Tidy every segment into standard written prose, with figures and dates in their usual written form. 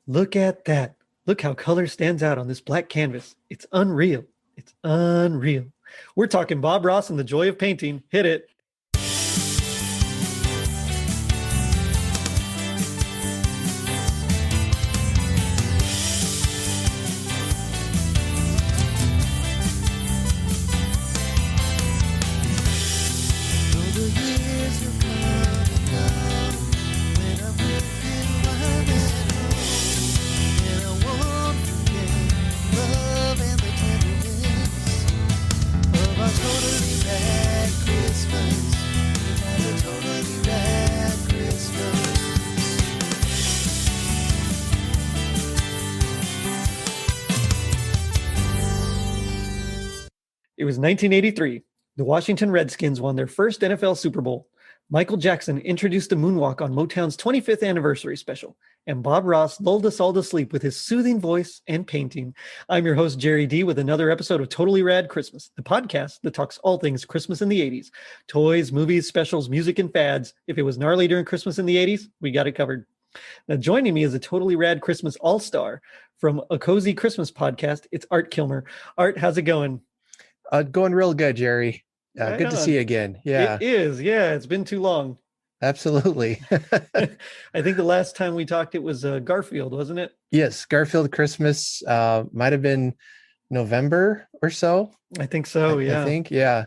Look at that. Look how color stands out on this black canvas. It's unreal. It's unreal. We're talking Bob Ross and the joy of painting. Hit it. It was 1983. The Washington Redskins won their first NFL Super Bowl. Michael Jackson introduced the moonwalk on Motown's 25th anniversary special, and Bob Ross lulled us all to sleep with his soothing voice and painting. I'm your host, Jerry D, with another episode of Totally Rad Christmas, the podcast that talks all things Christmas in the 80s. Toys, movies, specials, music, and fads. If it was gnarly during Christmas in the 80s, we got it covered. Now, joining me is a Totally Rad Christmas all-star from A Cozy Christmas Podcast. It's Art Kilmer. Art, how's it going? Going real good, Jerry. Right good to on. see you again. Yeah, It is. Yeah, it's been too long. absolutely. I think the last time we talked, it was Garfield, wasn't it? Yes, Garfield Christmas might have been November or so. I think so. Yeah. I think. Yeah.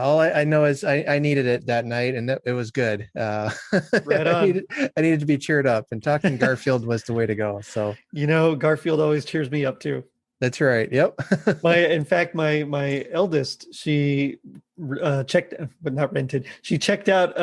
All I know is I needed it that night, and it was good. Right on. I needed to be cheered up, and talking Garfield was the way to go. So Garfield always cheers me up too. that's right. Yep. In fact, my eldest, she checked, but not rented. She checked out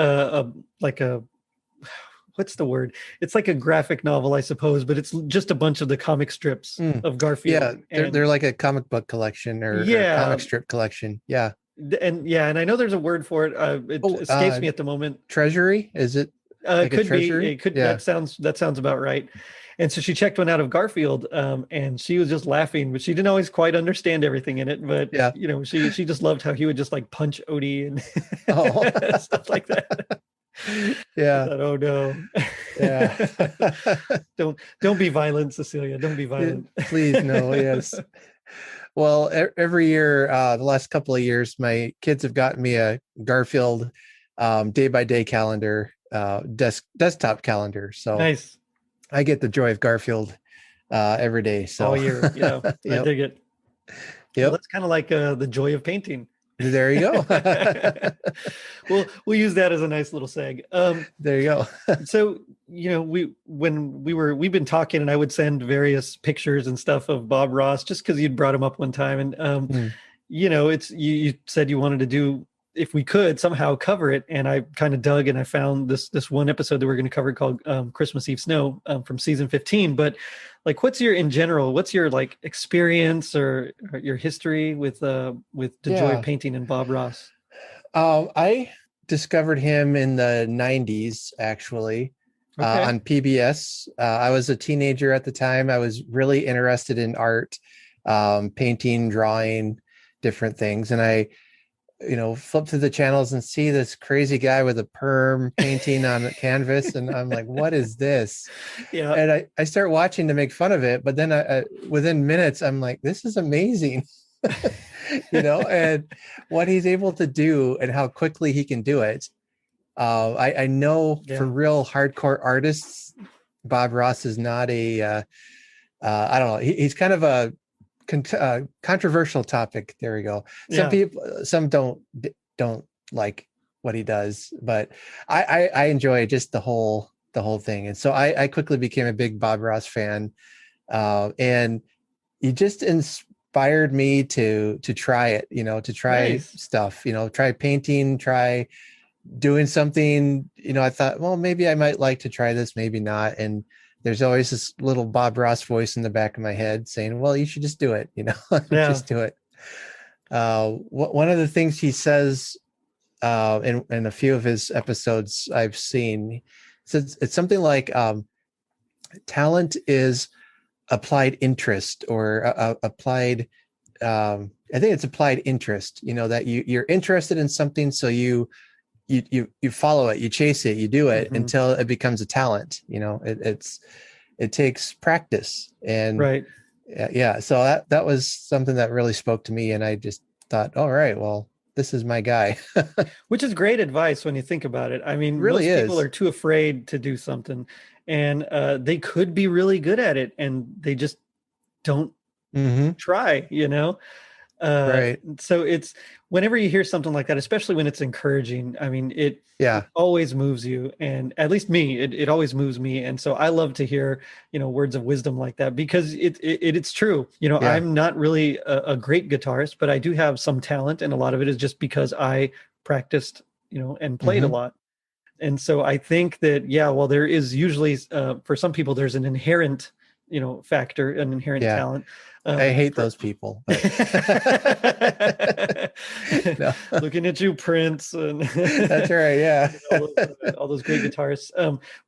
what's the word? It's like a graphic novel, I suppose, but it's just a bunch of the comic strips of Garfield. Yeah, they're like a comic book collection or comic strip collection. Yeah. And I know there's a word for it. It escapes me at the moment. Treasury? Is it? It could be. It could. Yeah. That sounds about right. And so she checked one out of Garfield, and she was just laughing, but she didn't always quite understand everything in it. But she just loved how he would just like punch Odie and stuff like that. Yeah. Thought, oh no. Yeah. Don't be violent, Cecilia. Don't be violent. Please, no. Yes. Well, every year, the last couple of years, my kids have gotten me a Garfield day-by-day calendar, desktop calendar. So nice. I get the joy of Garfield every day. So all year. Yeah, Yep. I dig it. Yep. Well, that's kind of like the joy of painting. There you go. We'll use that as a nice little seg. There you go. So we've been talking, and I would send various pictures and stuff of Bob Ross just because you'd brought him up one time, and it's you said you wanted to do, if we could somehow cover it, and I kind of dug and I found this one episode that we're going to cover called Christmas Eve Snow from season 15. But like, what's your like experience or your history with the joy of painting and Bob Ross? I discovered him in the 90s, actually, on PBS. I was a teenager at the time. I was really interested in art, painting, drawing, different things. And I flip through the channels and see this crazy guy with a perm painting on a canvas. And I'm like, what is this? Yeah. And I start watching to make fun of it. But then within minutes, I'm like, this is amazing. And what he's able to do and how quickly he can do it. I know for real hardcore artists, Bob Ross is not I don't know. He's kind of a controversial topic. There we go. Some don't like what he does, but I enjoy just the whole thing. And so I quickly became a big Bob Ross fan. And he just inspired me to try it, to try stuff, try painting, try doing something, I thought, well, maybe I might like to try this, maybe not. And there's always this little Bob Ross voice in the back of my head saying, well, you should just do it, just do it. One of the things he says in a few of his episodes I've seen, says it's something like talent is applied interest or applied, I think it's applied interest, that you're interested in something. So you follow it, you chase it, you do it until it becomes a talent. It's it takes practice. And Right. yeah, so that was something that really spoke to me, and I just thought, all right, well, this is my guy. Which is great advice when you think about it. I mean, Really most people is. are too afraid to do something, and they could be really good at it, and they just don't Hmm. try, you know? Uh, Right. so it's whenever you hear something like that, especially when it's encouraging, I mean, it Yeah. always moves you, and at least me, it always moves me. And so I love to hear, words of wisdom like that because it's true. Yeah. I'm not really a great guitarist, but I do have some talent, and a lot of it is just because I practiced, and played a Hmm. lot. And so I think that, yeah, well, there is usually, for some people, there's an inherent, factor, an inherent Yeah. talent. I hate For those people, but no, looking at you, Prince, and that's right. Yeah. all those great guitarists.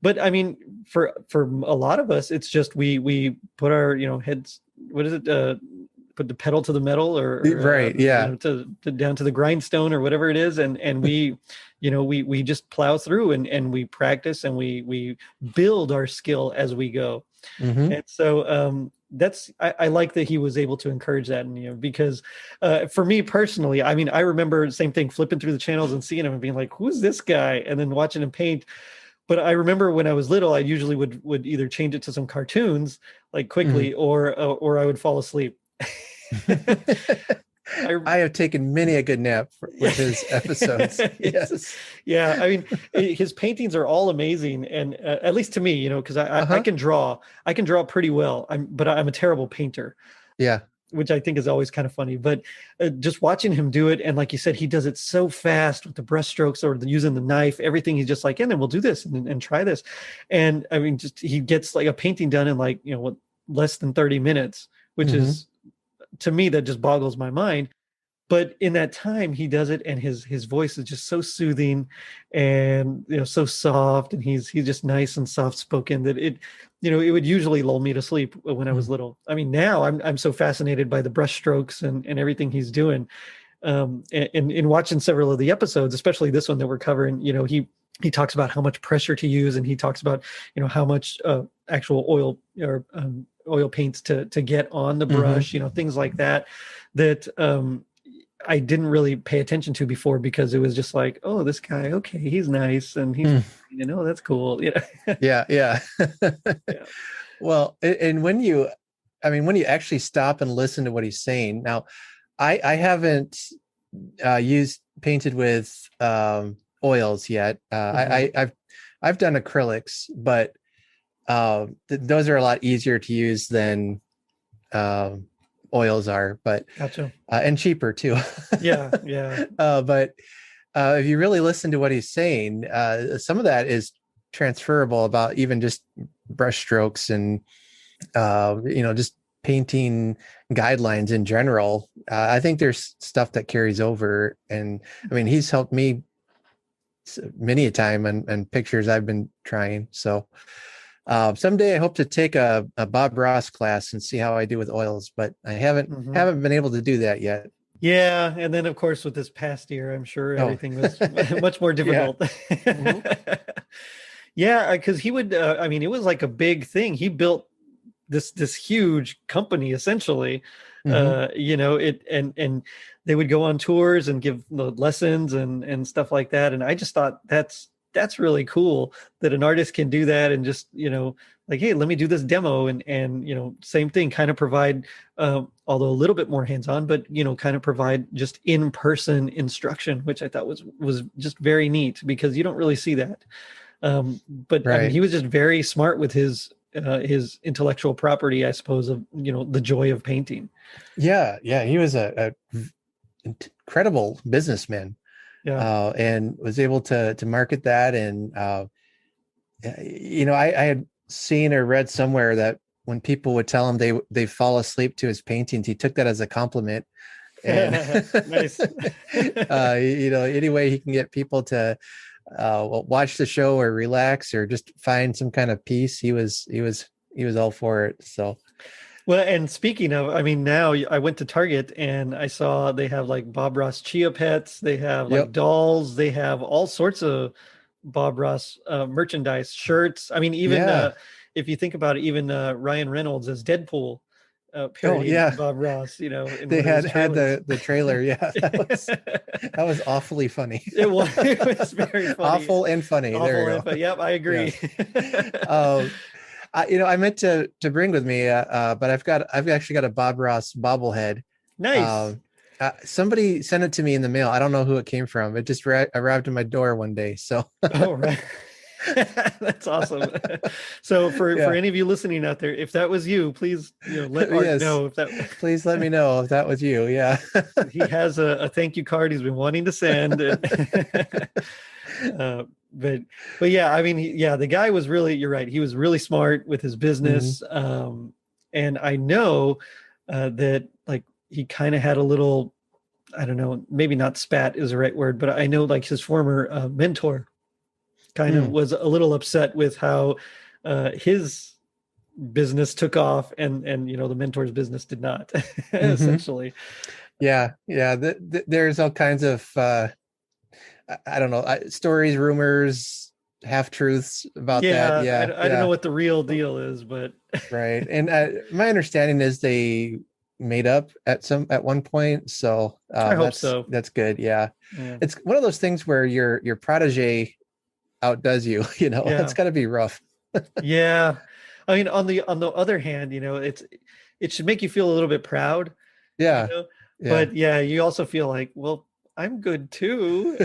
But I mean, for a lot of us, it's just we put our heads. What is it? Put the pedal to the metal, or Right. Yeah. to down to the grindstone, or whatever it is, and we, we just plow through, and we practice, and we build our skill as we go. Hmm. And so that's I like that he was able to encourage that in you, because for me personally, I mean, I remember the same thing, flipping through the channels and seeing him and being like, who's this guy? And then watching him paint. But I remember when I was little, I usually would either change it to some cartoons like Hmm. quickly, or I would fall asleep. I I have taken many a good nap with his episodes. Yes. yeah, I mean, his paintings are all amazing, and at least to me, because I Uh-huh. can draw pretty well. But I'm a terrible painter, Yeah. which I think is always kind of funny. But just watching him do it, and like you said, he does it so fast with the brush strokes, or using the knife, everything. He's just like, and then we'll do this, and try this, and I mean, just he gets like a painting done in, like, what, less than 30 minutes, which Hmm. is, to me, that just boggles my mind. But in that time, he does it, and his voice is just so soothing, and so soft, and he's just nice and soft spoken, that it would usually lull me to sleep when I was little. I mean, now I'm so fascinated by the brush strokes, and everything he's doing. And in watching several of the episodes, especially this one that we're covering, he talks about how much pressure to use, and he talks about how much actual oil, or oil paints to get on the Hmm. brush, things like that, that I didn't really pay attention to before, because it was just like, oh, this guy, okay, he's nice, and he's, that's cool. Yeah. Yeah. Yeah. Well, and when you, I mean, when you actually stop and listen to what he's saying. Now, I haven't used painted with oils yet. Mhm. I've done acrylics, but those are a lot easier to use than um, oils are, but Gotcha. and cheaper too. Yeah. Yeah. But if you really listen to what he's saying, some of that is transferable about even just brush strokes and just painting guidelines in general. I think there's stuff that carries over, and I mean, he's helped me many a time and pictures I've been trying. So someday I hope to take a Bob Ross class and see how I do with oils, but I haven't Mhm. haven't been able to do that yet. Yeah, and then of course with this past year, I'm sure Oh, everything was much more yeah. difficult. Hmm. Yeah, because he would. I mean, it was like a big thing. He built this huge company, essentially. Hmm. It, and they would go on tours and give the lessons, and stuff like that. And I just thought that's really cool that an artist can do that, and just, like, hey, let me do this demo, and same thing, kind of provide, although a little bit more hands-on, but kind of provide just in-person instruction, which I thought was just very neat, because you don't really see that. But I mean, Right. he was just very smart with his intellectual property, I suppose, of the joy of painting. Yeah. Yeah. He was a incredible businessman, Yeah. and was able to market that. And I had seen or read somewhere that when people would tell him they fall asleep to his paintings, he took that as a compliment. And Nice. any way he can get people to watch the show or relax or just find some kind of peace, he was all for it. So Well, and speaking of, I mean, now I went to Target, and I saw they have like Bob Ross Chia pets, they have like yep. dolls, they have all sorts of Bob Ross merchandise, shirts. I mean, even Yeah. if you think about it, even Ryan Reynolds as Deadpool Oh parodied yeah, Bob Ross, in they one of his had trailers. the trailer. Yeah, that was awfully funny. It was very funny. Awful and funny. There Awful you and go. funny. Yep, I agree. Yes. I meant to bring with me, but I've actually got a Bob Ross bobblehead. Nice. Somebody sent it to me in the mail. I don't know who it came from. It just arrived at my door one day. So, Oh, right. That's awesome. So for any of you listening out there, if that was you, please let Art know if that. Please let me know if that was you. Yeah. He has a thank you card he's been wanting to send. But yeah, I mean, the guy was really, you're right. He was really smart with his business. And I know that like he kind of had a little, I don't know, maybe not spat is the right word, but I know like his former mentor kind of was a little upset with how his business took off and the mentor's business did not essentially. There's all kinds of I don't know, stories, rumors, half truths about that. I don't know what the real deal is, but right. And my understanding is they made up at one point, so I hope so. That's good. It's one of those things where your protege outdoes you. It's got to be rough. I mean, on the other hand, it should make you feel a little bit proud. But you also feel like, well, I'm good too.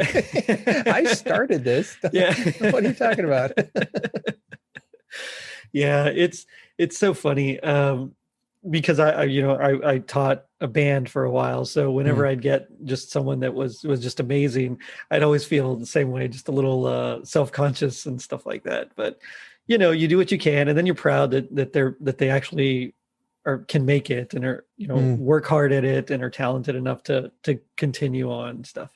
I started this. What are you talking about? It's so funny because I taught a band for a while, so whenever I'd get just someone that was just amazing, I'd always feel the same way, just a little self-conscious and stuff like that. But you do what you can, and then you're proud that they actually can make it and are work hard at it and are talented enough to continue on and stuff.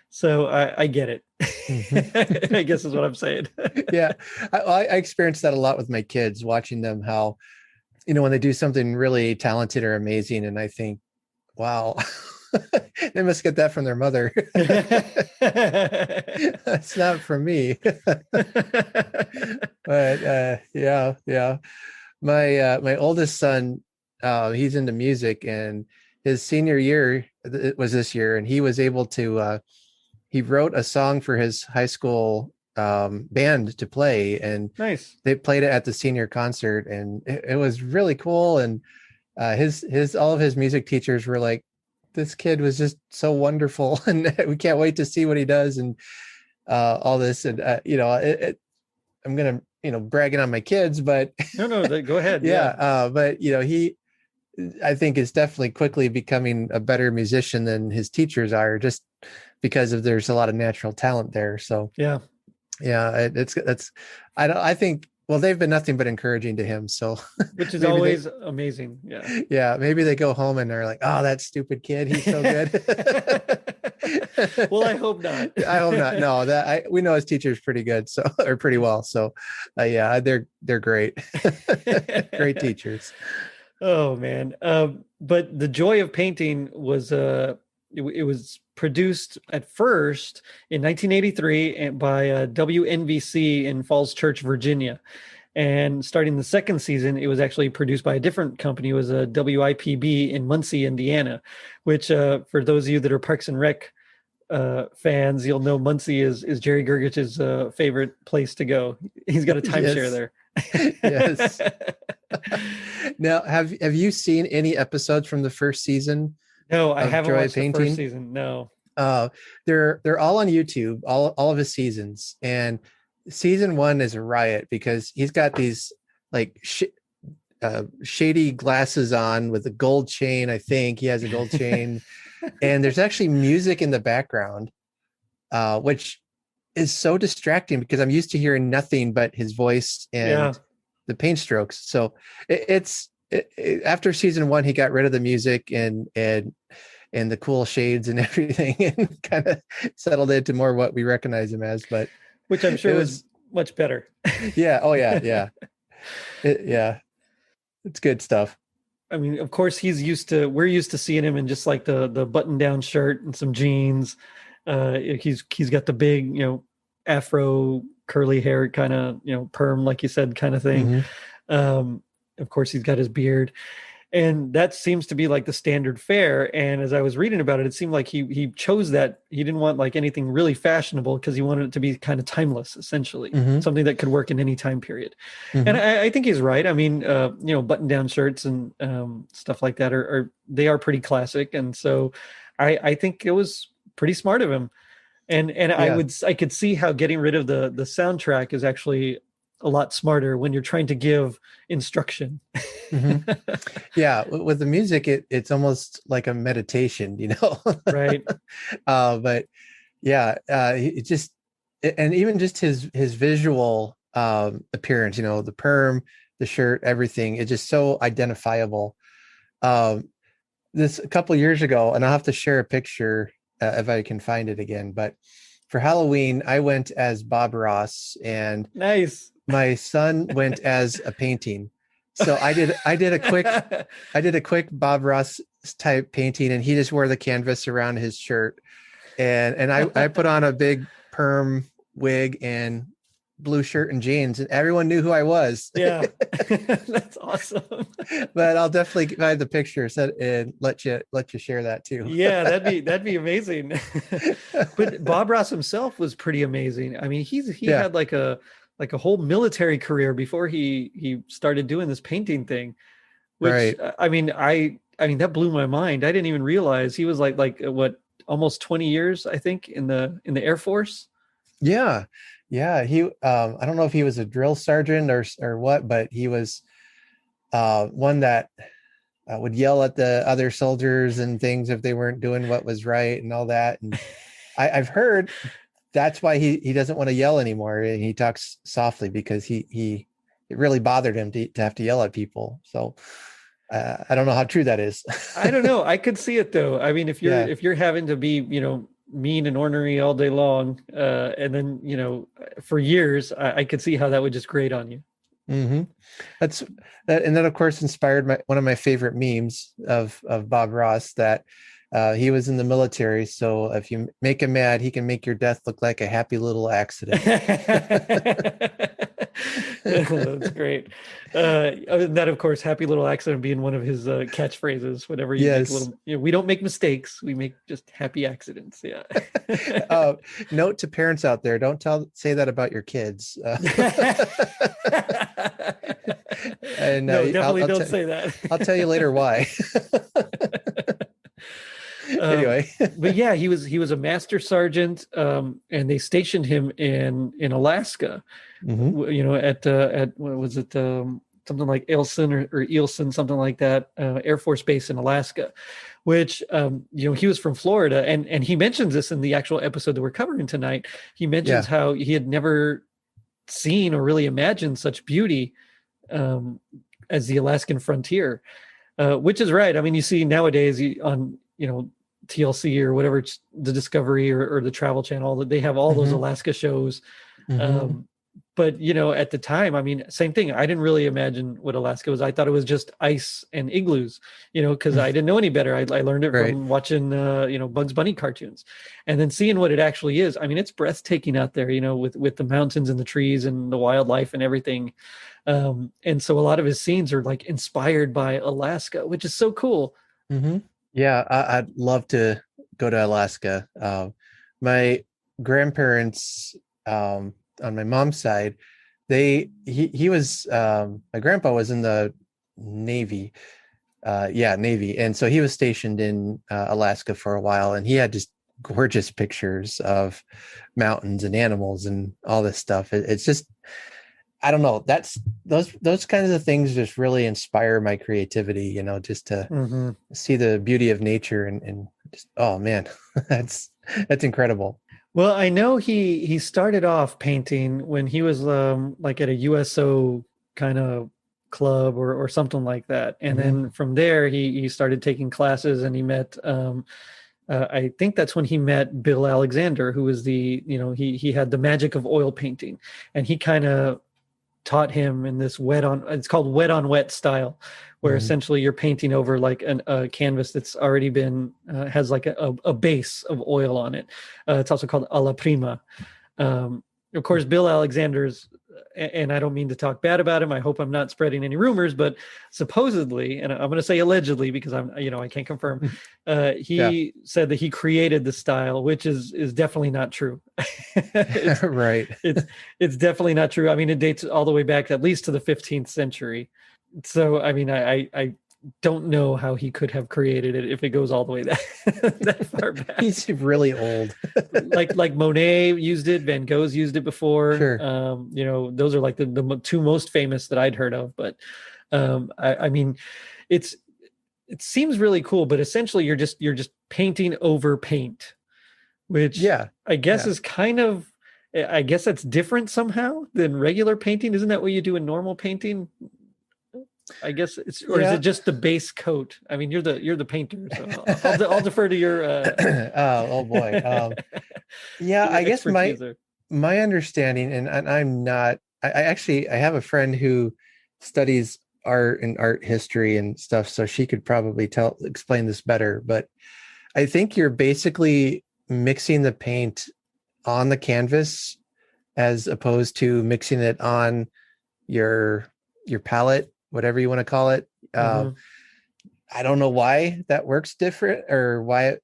So I get it. I guess is what I'm saying. I experienced that a lot with my kids, watching them, how when they do something really talented or amazing, and I think, wow, they must get that from their mother. That's not from me. But my oldest son, he's into music, and his senior year, it was this year, and he was able to he wrote a song for his high school band to play, and nice. They played it at the senior concert, and it was really cool. And his all of his music teachers were like, this kid was just so wonderful, and we can't wait to see what he does, and all this. And I'm gonna bragging on my kids, but no, go ahead. But he, I think, is definitely quickly becoming a better musician than his teachers are, just because there's a lot of natural talent there. So I think, well, they've been nothing but encouraging to him. So, which is always amazing. Yeah. Maybe they go home and they're like, oh, that stupid kid, he's so good. Well, I hope not. I hope not. No, we know his teacher's pretty good. So, or pretty well. So they're great. Great teachers. Oh man. But the joy of painting was, it was produced at first in 1983 by WNBC in Falls Church, Virginia. And starting the second season, it was actually produced by a different company. It was a WIPB in Muncie, Indiana, which for those of you that are Parks and Rec fans, you'll know Muncie is Jerry Gergich's favorite place to go. He's got a timeshare there. Yes. Now, have you seen any episodes from the first season? No, I haven't watched the first season. No. They're all on YouTube, all of his seasons, and season 1 is a riot because he's got these like shady glasses on with a gold chain. I think he has a gold chain, and there's actually music in the background, which is so distracting because I'm used to hearing nothing but his voice and the paint strokes. So after season 1, he got rid of the music and the cool shades and everything, and kind of settled into more what we recognize him as. But which I'm sure was much better. Yeah. Oh yeah. It's good stuff. I mean, of course, we're used to seeing him in just like the button down shirt and some jeans. He's got the big, afro curly hair kind of, perm, like you said, kind of thing. Of course, he's got his beard. And that seems to be like the standard fare. And as I was reading about it, it seemed like he chose that. He didn't want like anything really fashionable because he wanted it to be kind of timeless, essentially, something that could work in any time period. And I think he's right. I mean, button down shirts and stuff like that they are pretty classic. And so I think it was pretty smart of him. And Yeah. I could see how getting rid of the soundtrack is actually a lot smarter when you're trying to give instruction. Yeah, with the music, it's almost like a meditation, Right. But yeah, it just, and even just his visual appearance, the perm, the shirt, everything, it's just so identifiable. This a couple years ago, and I'll have to share a picture if I can find it again, but for Halloween, I went as Bob Ross, and nice. My son went as a painting. So I did a quick Bob Ross type painting, and he just wore the canvas around his shirt. And I put on a big perm wig and blue shirt and jeans, and everyone knew who I was. Yeah. That's awesome. But I'll definitely find the picture and let you share that too. Yeah, that'd be amazing. But Bob Ross himself was pretty amazing. I mean, he had like a whole military career before he started doing this painting thing, which right. I mean that blew my mind. I didn't even realize he was like what, almost 20 years, I think, in the Air Force. Yeah. He I don't know if he was a drill sergeant or what, but he was one that would yell at the other soldiers and things if they weren't doing what was right and all that. And I've heard that's why he doesn't want to yell anymore, and he talks softly because it really bothered him to have to yell at people. So I don't know how true that is. I don't know. I could see it though. I mean, if you're having to be, mean and ornery all day long, and then, for years, I could see how that would just grate on you. That's that. And that of course inspired one of my favorite memes of Bob Ross, that he was in the military, so if you make him mad, he can make your death look like a happy little accident. That's great. That, of course, happy little accident being one of his catchphrases. Whenever you make a little, we don't make mistakes; we make just happy accidents. Yeah. Note to parents out there: don't say that about your kids. And no, definitely don't say that. I'll tell you later why. Anyway, but yeah, he was a master sergeant, and they stationed him in Alaska. At what was it, something like Eielson or Eielson, something like that, Air Force Base in Alaska, which he was from Florida, and he mentions this in the actual episode that we're covering tonight. He mentions how he had never seen or really imagined such beauty as the Alaskan frontier, which is right. I mean, you see nowadays on TLC or whatever, the Discovery or the Travel Channel, that they have all those Alaska shows. But at the time, I mean, same thing. I didn't really imagine what Alaska was. I thought it was just ice and igloos, because I didn't know any better. I learned it from watching Bugs Bunny cartoons, and then seeing what it actually is. I mean, it's breathtaking out there, with the mountains and the trees and the wildlife and everything. And so a lot of his scenes are like inspired by Alaska, which is so cool. Yeah, I'd love to go to Alaska. My grandparents, on my mom's side, he was my grandpa was in the Navy, Navy, and so he was stationed in Alaska for a while, and he had just gorgeous pictures of mountains and animals and all this stuff. It's just, I don't know, that's those kinds of things just really inspire my creativity, just to see the beauty of nature and just, oh man, that's incredible. Well, I know he started off painting when he was like at a USO kind of club or something like that. And then from there he started taking classes, and he met I think that's when he met Bill Alexander, who was he had the magic of oil painting, and he kind of taught him in this it's called wet on wet style, where essentially you're painting over like a canvas that's already been has like a base of oil on it. It's also called alla prima. Of course, Bill Alexander's and I don't mean to talk bad about him. I hope I'm not spreading any rumors, but supposedly, and I'm going to say allegedly because I can't confirm. He said that he created the style, which is definitely not true. Right. It's definitely not true. I mean, it dates all the way back at least to the 15th century. So, I mean, I don't know how he could have created it if it goes all the way that far back. He's really old. like Monet used it, Van Gogh's used it before. Sure. Those are like the two most famous that I'd heard of. But I mean, it seems really cool, but essentially you're just painting over paint, which I guess is kind of, I guess that's different somehow than regular painting. Isn't that what you do in normal painting? I guess is it just the base coat? I mean, you're the painter, so I'll defer to your. Oh boy, I guess my understanding, and I'm not. I have a friend who studies art and art history and stuff, so she could probably explain this better. But I think you're basically mixing the paint on the canvas as opposed to mixing it on your palette, whatever you want to call it. I don't know why that works different, or why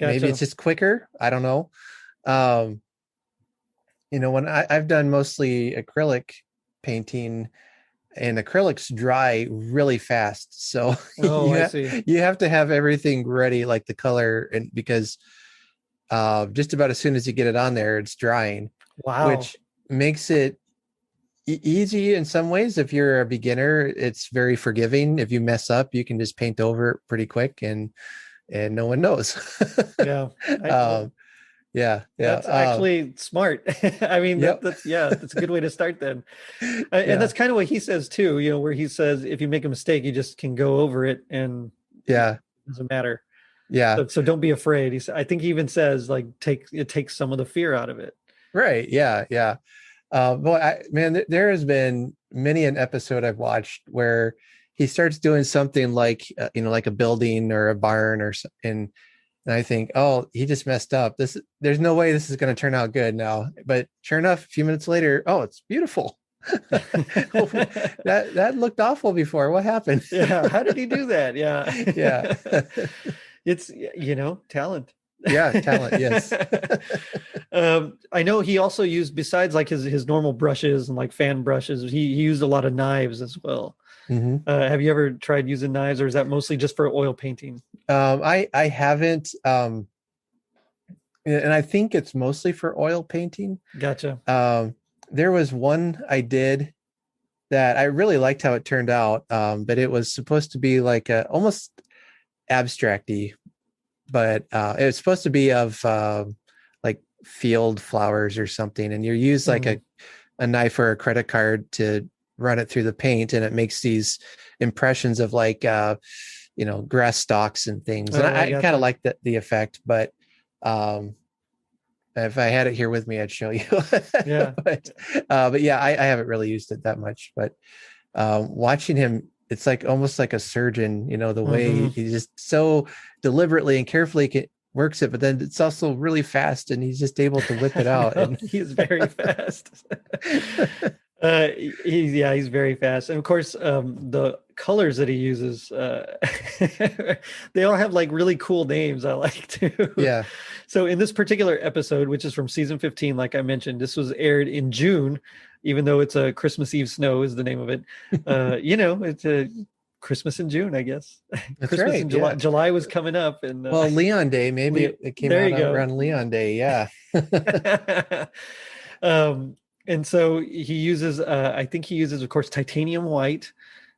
maybe it's just quicker. I don't know. When I've done mostly acrylic painting, and acrylics dry really fast. So you have to have everything ready, like the color, and because just about as soon as you get it on there, it's drying. Wow. Which makes it easy in some ways. If you're a beginner, it's very forgiving. If you mess up, you can just paint over it pretty quick, and no one knows. That's actually smart. I mean, that's a good way to start then. And that's kind of what he says too, where he says if you make a mistake, you just can go over it, and it doesn't matter. So don't be afraid. I think he even says like it takes some of the fear out of it. Right. Yeah. There has been many an episode I've watched where he starts doing something like like a building or a barn and I think, oh, he just messed up. There's no way this is going to turn out good now. But sure enough, a few minutes later, oh, it's beautiful. that looked awful before. What happened? How did he do that? Yeah. It's talent. Talent. Yes. I know he also used, besides like his normal brushes and like fan brushes, he used a lot of knives as well. Have you ever tried using knives, or is that mostly just for oil painting? I haven't, and I think it's mostly for oil painting. Gotcha. There was one I did that I really liked how it turned out, but it was supposed to be like almost abstract-y, but it was supposed to be of like field flowers or something, and you use like a knife or a credit card to run it through the paint, and it makes these impressions of like grass stalks and things. And I kind of like the effect, but if I had it here with me, I'd show you. but I haven't really used it that much, but watching him, it's like almost like a surgeon, the way he just so deliberately and carefully works it, but then it's also really fast, and he's just able to whip it out. And he's very fast. He's very fast. And of course, the colors that he uses, they all have like really cool names I like too. Yeah. So in this particular episode, which is from season 15, like I mentioned, this was aired in June, even though it's a Christmas Eve Snow is the name of it. It's a Christmas in June, I guess. That's Christmas right. in July. Yeah. July was coming up, and Leon Day, maybe it came out around Leon Day. Yeah. And so he uses, I think he uses, of course, titanium white.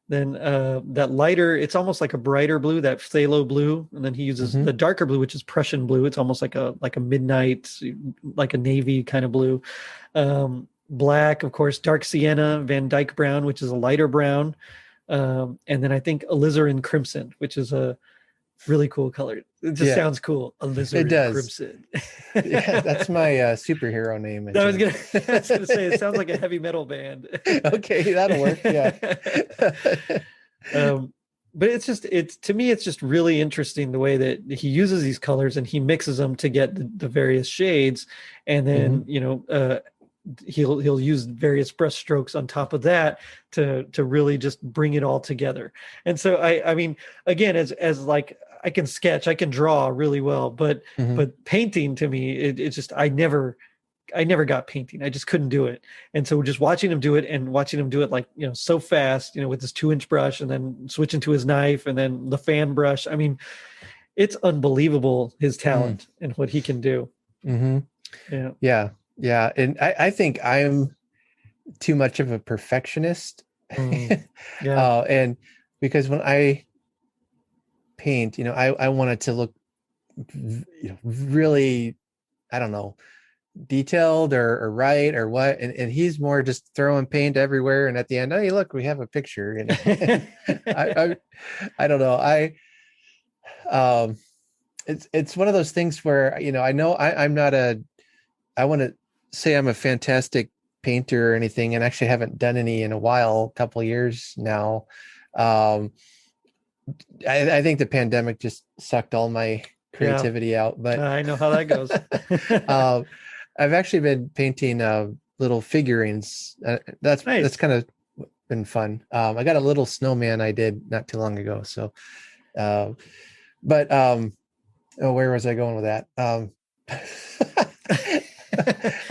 Then that lighter, it's almost like a brighter blue, that phthalo blue. And then he uses the darker blue, which is Prussian blue. It's almost like a midnight, like a navy kind of blue. Black, of course, dark sienna, Van Dyke brown, which is a lighter brown. And then I think alizarin crimson, which is a really cool color. It just sounds cool. Alizarin crimson. That's my superhero name. I was gonna say it sounds like a heavy metal band. Okay, that'll work. Yeah. But to me, it's just really interesting the way that he uses these colors and he mixes them to get the various shades. And then, he'll use various brush strokes on top of that to really just bring it all together. And so I mean, again, as like I can sketch, I can draw really well, but painting to me, it's just I never got painting. I just couldn't do it. And so just watching him do it and watching him do it like, so fast, with his 2-inch brush and then switching to his knife and then the fan brush. I mean, it's unbelievable, his talent and what he can do. Yeah. Yeah. And I think I'm too much of a perfectionist. And because when I paint, I want it to look really, I don't know, detailed or right or what. And he's more just throwing paint everywhere. And at the end, hey, look, we have a picture. And I don't know. It's one of those things where, I know I'm not I want to say I'm a fantastic painter or anything, and actually haven't done any in a while, a couple of years now. I think the pandemic just sucked all my creativity out, but I know how that goes. I've actually been painting little figurines. That's kind of been fun. I got a little snowman I did not too long ago. So, where was I going with that? I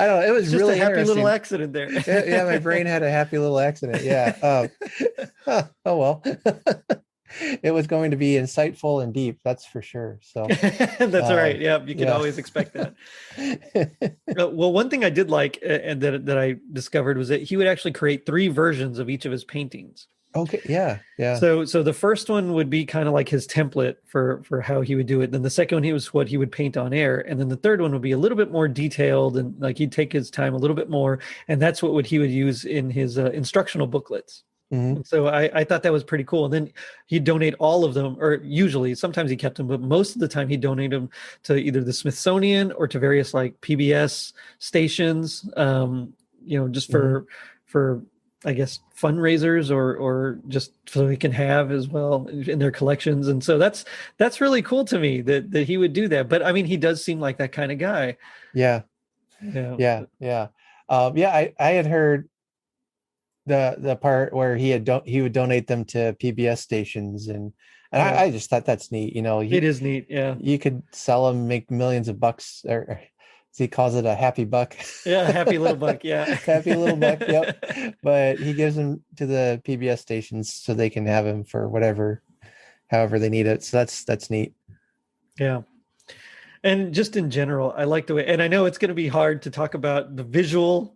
don't know. It was just really a happy little interesting. accident there. Yeah, my brain had a happy little accident. Yeah. Oh well. It was going to be insightful and deep, that's for sure. So that's all right. Yeah, you can always expect that. Well, one thing I did like and that I discovered was that he would actually create 3 versions of each of his paintings. Okay. Yeah. So the first one would be kind of like his template for how he would do it. Then the second one, was what he would paint on air, and then the third one would be a little bit more detailed and like he'd take his time a little bit more, and that's what he would use in his instructional booklets. So I thought that was pretty cool. And then he'd donate all of them, or usually, sometimes he kept them, but most of the time he'd donate them to either the Smithsonian or to various like PBS stations, just for I guess fundraisers or just so he can have as well in their collections. And so that's really cool to me that he would do that. But I mean, he does seem like that kind of guy. Yeah. I had heard the part where he would donate them to PBS stations, and I just thought that's neat. It is neat. Yeah, you could sell them, make millions of bucks, or as he calls it, a happy buck. Yeah, happy little buck. Yeah, happy little buck. Yep. But he gives them to the PBS stations so they can have them for however they need it. So that's neat. Yeah. And just in general, I like the way, and I know it's going to be hard to talk about the visual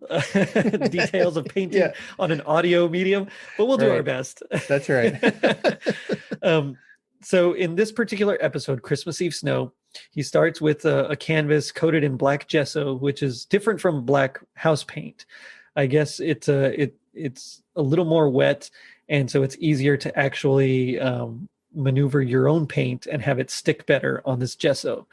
details of painting on an audio medium, but we'll do our best. That's right. So in this particular episode, Christmas Eve Snow, he starts with a canvas coated in black gesso, which is different from black house paint. I guess it's a little more wet, and so it's easier to actually maneuver your own paint and have it stick better on this gesso.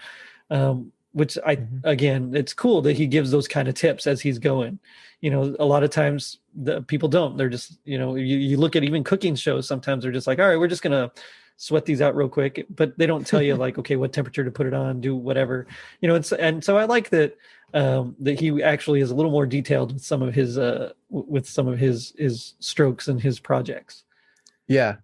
Which again, it's cool that he gives those kind of tips as he's going. A lot of times the people don't. They're just, you look at even cooking shows, sometimes they're just like, all right, we're just going to sweat these out real quick, but they don't tell you like, okay, what temperature to put it on, do whatever, and so I like that, that he actually is a little more detailed with some of his strokes and his projects. Yeah.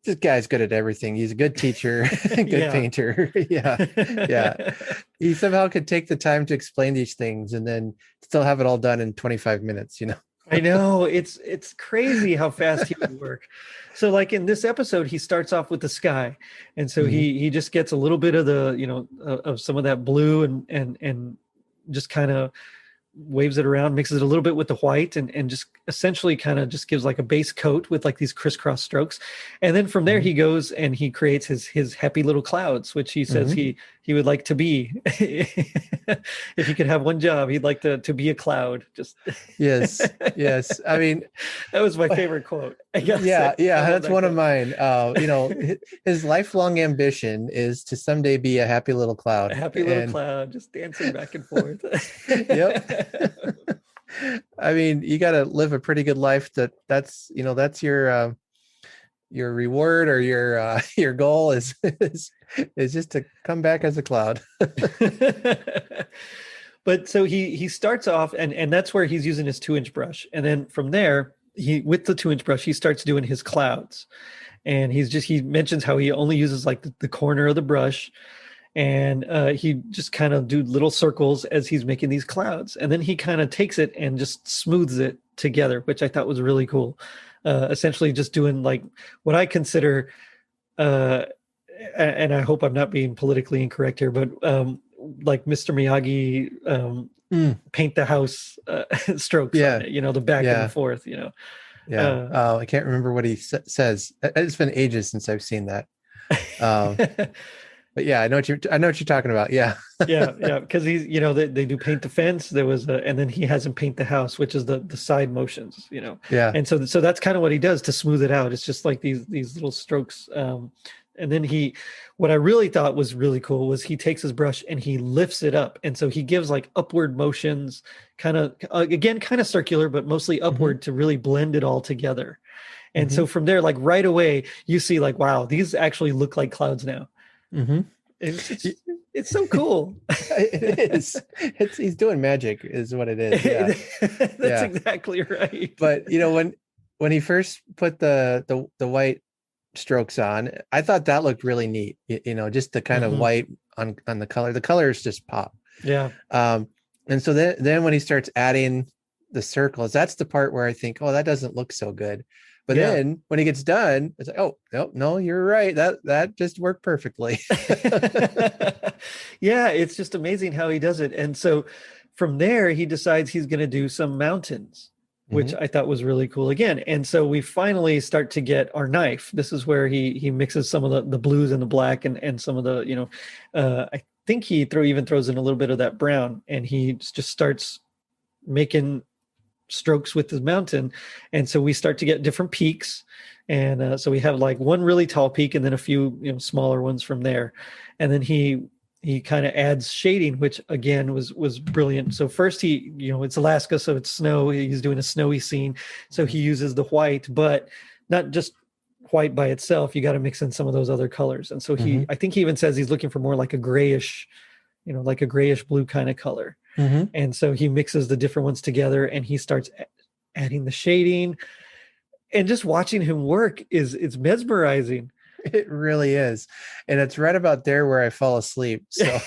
This guy's good at everything. He's a good teacher, good painter. Yeah. He somehow could take the time to explain these things and then still have it all done in 25 minutes, I know, it's crazy how fast he would work. So like in this episode, he starts off with the sky. And so he just gets a little bit of the, of some of that blue and just kind of waves it around, mixes it a little bit with the white and just essentially kind of just gives like a base coat with like these crisscross strokes. And then from there he goes and he creates his happy little clouds, which he says he would like to be. If he could have one job, he'd like to be a cloud. Just yes. I mean, that was my favorite quote. Yeah, that's one of mine. His lifelong ambition is to someday be a happy little cloud. A happy little cloud, just dancing back and forth. Yep. I mean, you got to live a pretty good life. That's your reward or your goal is just to come back as a cloud. But so he starts off, and that's where he's using his 2-inch brush, and then from there with the 2-inch brush he starts doing his clouds, and he mentions how he only uses like the corner of the brush, and he just kind of do little circles as he's making these clouds, and then he kind of takes it and just smooths it together, which I thought was really cool. Essentially just doing like what I consider, and I hope I'm not being politically incorrect here, but like Mr. Miyagi paint the house strokes on it, the back and the forth, I can't remember what he says. It's been ages since I've seen that. But yeah, I know what you're talking about. Yeah. yeah. Because he's, they do paint the fence. There was and then he has him paint the house, which is the side motions, Yeah. And so that's kind of what he does to smooth it out. It's just like these little strokes. And then what I really thought was really cool was he takes his brush and he lifts it up. And so he gives like upward motions, kind of circular, but mostly upward to really blend it all together. And so from there, like right away, you see like, wow, these actually look like clouds now. It's so cool. It is. He's doing magic is what it is. Yeah. That's exactly right. But when he first put the white strokes on, I thought that looked really neat. Just the kind of white on the color. The colors just pop. Yeah. And so then when he starts adding the circles, that's the part where I think, oh, that doesn't look so good. But then when he gets done, it's like, oh, no, you're right. That just worked perfectly. Yeah, it's just amazing how he does it. And so from there, he decides he's going to do some mountains, which I thought was really cool again. And so we finally start to get our knife. This is where he mixes some of the blues and the black and some of the, I think he even throws in a little bit of that brown, and he just starts making strokes with the mountain. And so we start to get different peaks, and so we have like one really tall peak and then a few smaller ones from there. And then he kind of adds shading, which again was brilliant. So first it's Alaska, so it's snow. He's doing a snowy scene, so he uses the white, but not just white by itself. You got to mix in some of those other colors. And so I think he even says he's looking for more like a grayish, like a grayish blue kind of color. And so he mixes the different ones together, and he starts adding the shading, and just watching him work it's mesmerizing. It really is. And it's right about there where I fall asleep. So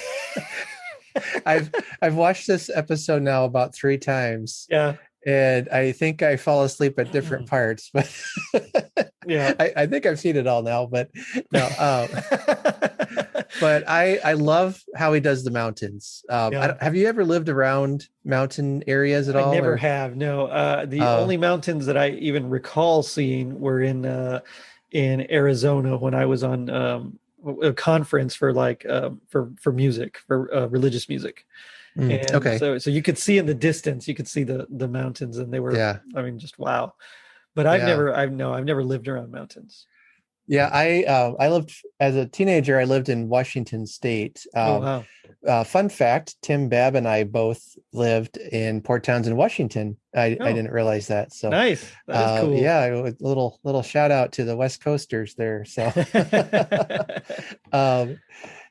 I've watched this episode now about 3 times. Yeah. And I think I fall asleep at different parts, but yeah, I think I've seen it all now, but no. But I love how he does the mountains. Have you ever lived around mountain areas at all? I never have. No. The only mountains that I even recall seeing were in Arizona when I was on a conference for for music, for religious music. And okay. So you could see in the distance, you could see the mountains, and they were, I mean, just wow. But I've never lived around mountains. Yeah, I lived as a teenager. I lived in Washington State. Oh, wow. Fun fact: Tim Babb and I both lived in Port Townsend, Washington. I didn't realize that. So nice. That is cool. Yeah, a little shout out to the West Coasters there. So,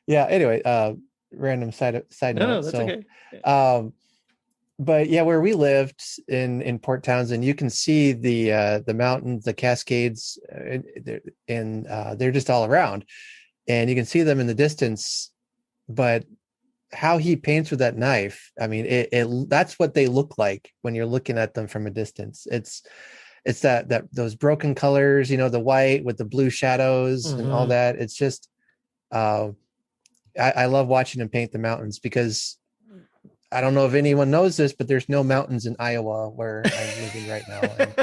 yeah. Anyway, random side note. No, that's okay. But yeah, where we lived in Port Townsend, you can see the mountains, the Cascades, and they're just all around, and you can see them in the distance. But how he paints with that knife, I mean, that's what they look like when you're looking at them from a distance. It's that those broken colors, the white with the blue shadows and all that. It's just, I love watching him paint the mountains, because I don't know if anyone knows this, but there's no mountains in Iowa where I'm living right now. And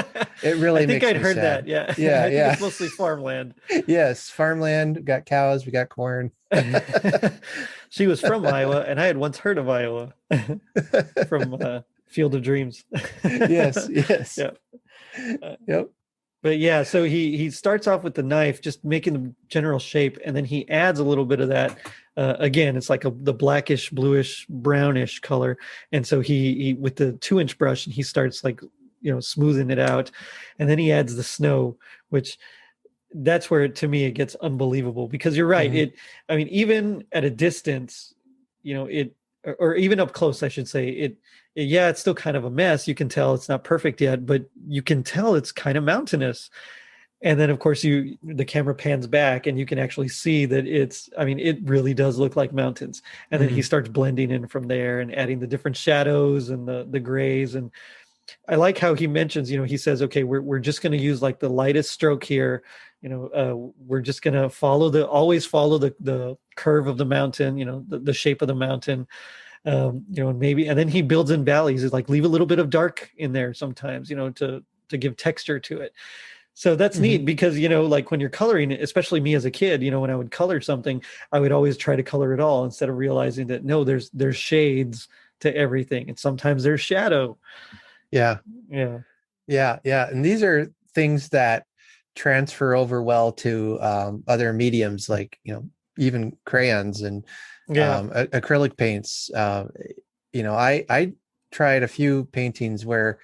it really makes me sad. I think I'd heard that. Yeah. Yeah. It's mostly farmland. Yes. Farmland. We got cows. We got corn. She was from Iowa, and I had once heard of Iowa from Field of Dreams. Yes. Yeah. Yep. But yeah, so he starts off with the knife, just making the general shape, and then he adds a little bit of that. Again, it's like the blackish, bluish, brownish color. And so he with the 2-inch brush, and he starts smoothing it out. And then he adds the snow, which that's where to me it gets unbelievable, because you're right. I mean, even at a distance, or even up close, I should say, yeah, it's still kind of a mess. You can tell it's not perfect yet, but you can tell it's kind of mountainous. And then of course the camera pans back and you can actually see that I mean, it really does look like mountains. And then he starts blending in from there and adding the different shadows and the grays. And I like how he mentions, he says, okay, we're just going to use like the lightest stroke here. We're just going to always follow the curve of the mountain, the shape of the mountain. And then he builds in valleys. Is like leave a little bit of dark in there sometimes, to give texture to it. So that's neat because, like when you're coloring, especially me as a kid, when I would color something, I would always try to color it all instead of realizing that no, there's shades to everything. And sometimes there's shadow. Yeah. Yeah. Yeah. Yeah. And these are things that transfer over well to other mediums, like, even crayons and acrylic paints. I tried a few paintings where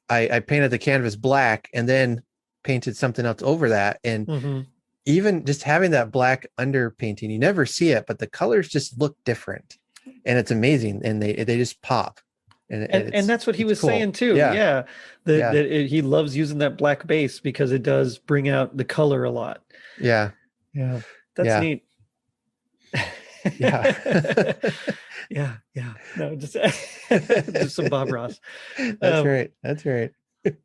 I painted the canvas black and then painted something else over that. And even just having that black underpainting, you never see it, but the colors just look different and it's amazing. And they just pop. And that's what he was cool. saying too. Yeah. He loves using that black base because it does bring out the color a lot. Yeah. Yeah. That's neat. Yeah. Yeah. No, just some Bob Ross. That's right.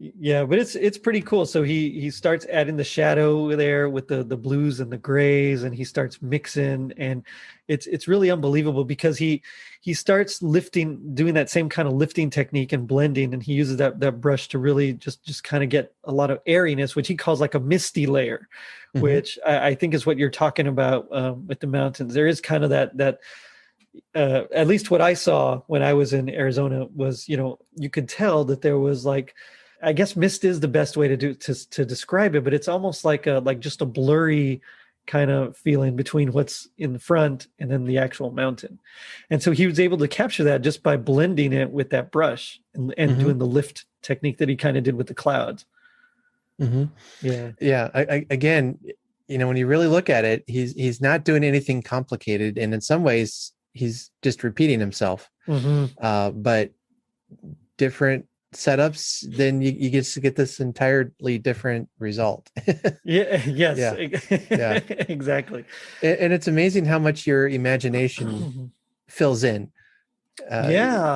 Yeah, but it's pretty cool. So he starts adding the shadow there with the blues and the grays, and he starts mixing, and it's really unbelievable because he starts doing that same kind of lifting technique and blending, and he uses that brush to really just kind of get a lot of airiness, which he calls like a misty layer, which I think is what you're talking about with the mountains. There is kind of that at least what I saw when I was in Arizona was, you could tell that there was like, I guess mist is the best way to describe it, but it's almost like just a blurry kind of feeling between what's in front and then the actual mountain. And so he was able to capture that just by blending it with that brush and doing the lift technique that he kind of did with the clouds. Yeah. Yeah. Again, when you really look at it, he's not doing anything complicated. And in some ways he's just repeating himself. But different setups, then you get this entirely different result. Exactly. And it's amazing how much your imagination fills in. As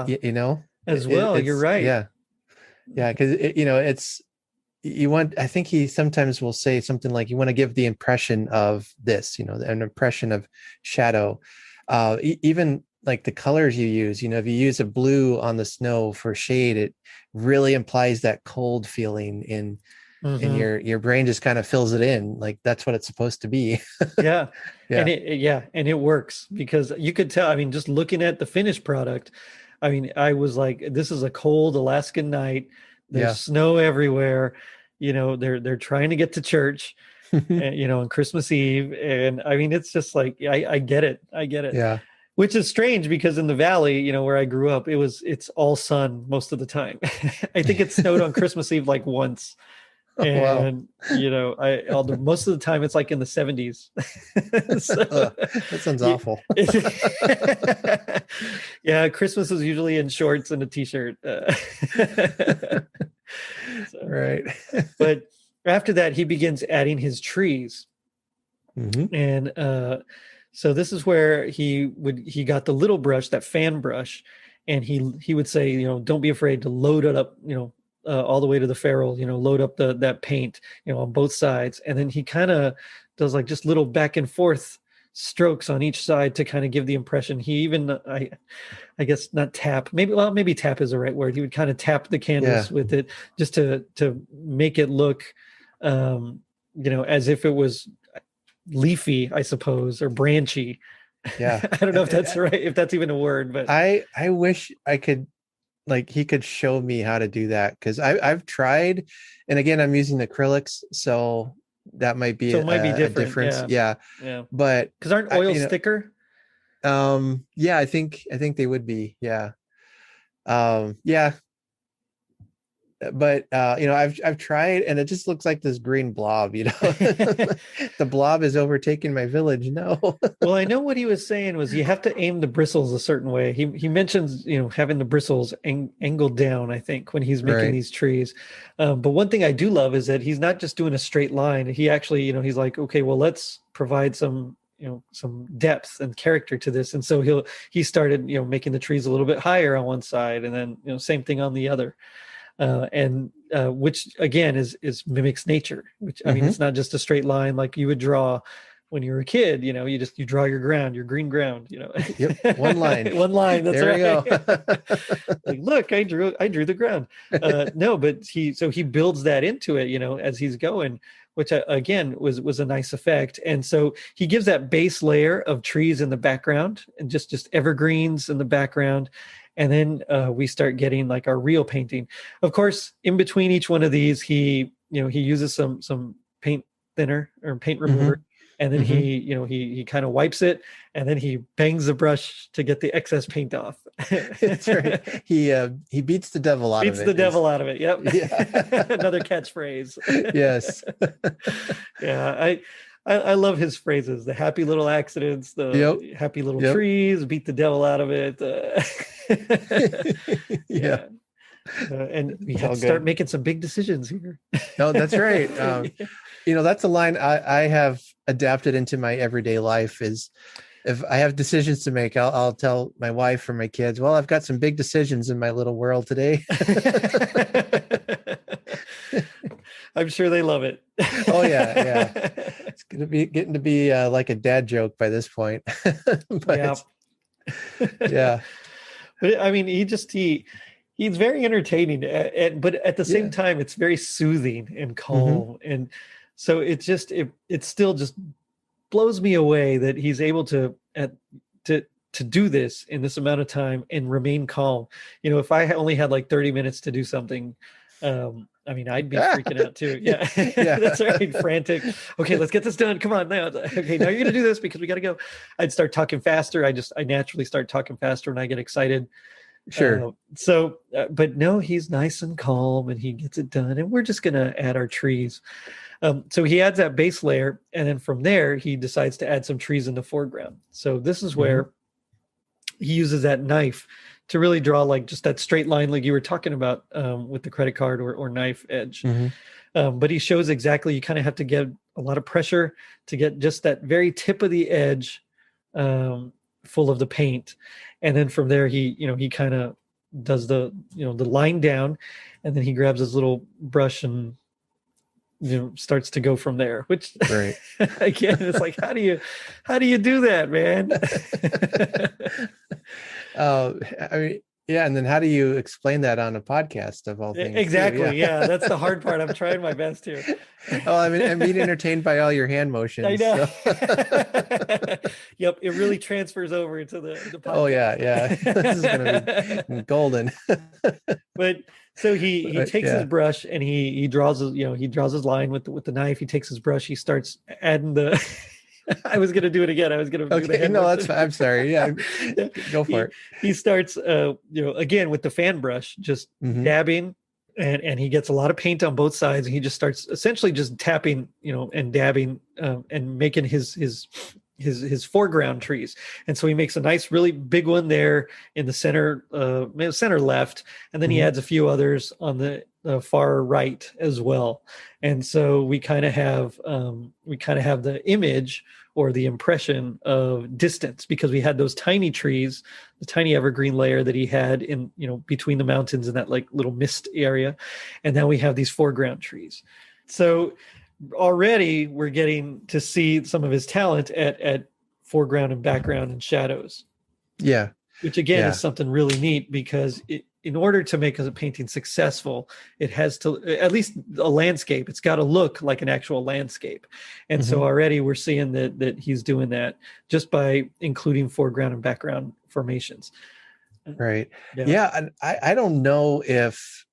well. You're right. Because I think he sometimes will say something like, you want to give the impression of this, an impression of shadow. Even like the colors you use, if you use a blue on the snow for shade, it really implies that cold feeling in your brain just kind of fills it in. Like that's what it's supposed to be. Yeah. And it works because you could tell, I mean, just looking at the finished product, I mean, I was like, this is a cold Alaskan night. There's snow everywhere. They're trying to get to church, on Christmas Eve. And I mean, it's just like, I get it. Yeah. Which is strange because in the valley, where I grew up, it's all sun most of the time. I think it snowed on Christmas Eve like once. And most of the time it's like in the 70s. That sounds awful. Yeah, Christmas is usually in shorts and a t-shirt. Right. But after that, he begins adding his trees. And so this is where he got the little brush, that fan brush, and he would say, don't be afraid to load it up, all the way to the ferrule, load up that paint, on both sides. And then he kind of does like just little back and forth strokes on each side to kind of give the impression. He even, I guess not tap, maybe tap is the right word. He would kind of tap the canvas with it just to make it look, as if it was leafy, I suppose, or branchy. Yeah. I don't know if that's right, if that's even a word, but I wish I could, like, he could show me how to do that, because I've tried, and again, I'm using acrylics, so that might be a difference. Yeah. But because aren't oils thicker? Yeah, I think they would be. Yeah. Yeah. but I've tried, and it just looks like this green blob. The blob is overtaking my village. No. Well, I know what he was saying was you have to aim the bristles a certain way. He mentions having the bristles angled down, I think, when he's making Right. these trees. But one thing I do love is that he's not just doing a straight line. He actually he's like, okay, well, let's provide some some depth and character to this. And so he started making the trees a little bit higher on one side, and then same thing on the other. And which again is mimics nature, which I mean, it's not just a straight line like you would draw when you were a kid. You draw your green ground. Yep, one line. One line. That's there right. We go. Like, look, I drew the ground. No, but he builds that into it, as he's going, which again was a nice effect. And so he gives that base layer of trees in the background and just evergreens in the background. And then we start getting like our real painting. Of course, in between each one of these, he uses some paint thinner or paint remover, and then he kind of wipes it, and then he bangs the brush to get the excess paint off. That's right. He beats the devil out of it. Beats the devil out of it. Yep. Yeah. Another catchphrase. Yes. Yeah, I love his phrases. The happy little accidents, the happy little trees, beat the devil out of it. Yeah. And we have to start making some big decisions here. No, that's right. That's a line I have adapted into my everyday life is if I have decisions to make, I'll tell my wife or my kids, well, I've got some big decisions in my little world today. I'm sure they love it. Oh yeah. It's getting to be like a dad joke by this point. But, yeah. But I mean, he's very entertaining, but at the same time, it's very soothing and calm, and so it still just blows me away that he's able to do this in this amount of time and remain calm. If I only had like 30 minutes to do something, I mean, I'd be freaking out too. Yeah. That's right. Frantic. Okay, let's get this done. Come on now. Okay, now you're going to do this because we got to go. I'd start talking faster. I naturally start talking faster when I get excited. Sure. But no, he's nice and calm and he gets it done. And we're just going to add our trees. So he adds that base layer. And then from there, he decides to add some trees in the foreground. So this is where he uses that knife to really draw like just that straight line like you were talking about with the credit card or knife edge. But he shows exactly, you kind of have to get a lot of pressure to get just that very tip of the edge full of the paint. And then from there, he kind of does the line down, and then he grabs his little brush and starts to go from there, which right. Again, it's like, how do you do that, man? I mean, yeah. And then how do you explain that on a podcast of all things? Exactly. Yeah. That's the hard part. I'm trying my best here. Oh, I mean, I'm being entertained by all your hand motions. I know. So. Yep. It really transfers over into the podcast. Oh yeah. This is going to be golden. But so he takes his brush and he draws his line with the knife. He takes his brush. He starts adding the. I was going to do it again. I was going to. Okay. No, that's fine. I'm sorry. Yeah. Go for it. He starts, again with the fan brush, just dabbing, and he gets a lot of paint on both sides. And he just starts essentially just tapping, and dabbing, and making his foreground trees. And so he makes a nice, really big one there in the center left, and then he adds a few others on the far right as well. And so we kind of have the image or the impression of distance, because we had those tiny trees, the tiny evergreen layer that he had in between the mountains in that like little mist area, and now we have these foreground trees. So already we're getting to see some of his talent at foreground and background and shadows. Yeah. Which again is something really neat, because in order to make a painting successful, it has to, at least a landscape, it's got to look like an actual landscape. And so already we're seeing that he's doing that just by including foreground and background formations. Right. Yeah. And I don't know if,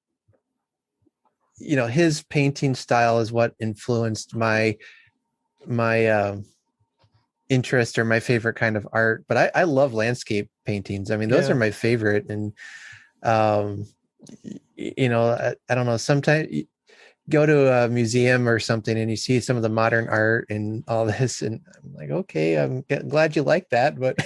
his painting style is what influenced my interest or my favorite kind of art, but I love landscape paintings. I mean, those are my favorite. And I don't know, sometimes you go to a museum or something and you see some of the modern art and all this, and I'm like, okay, I'm glad you like that, but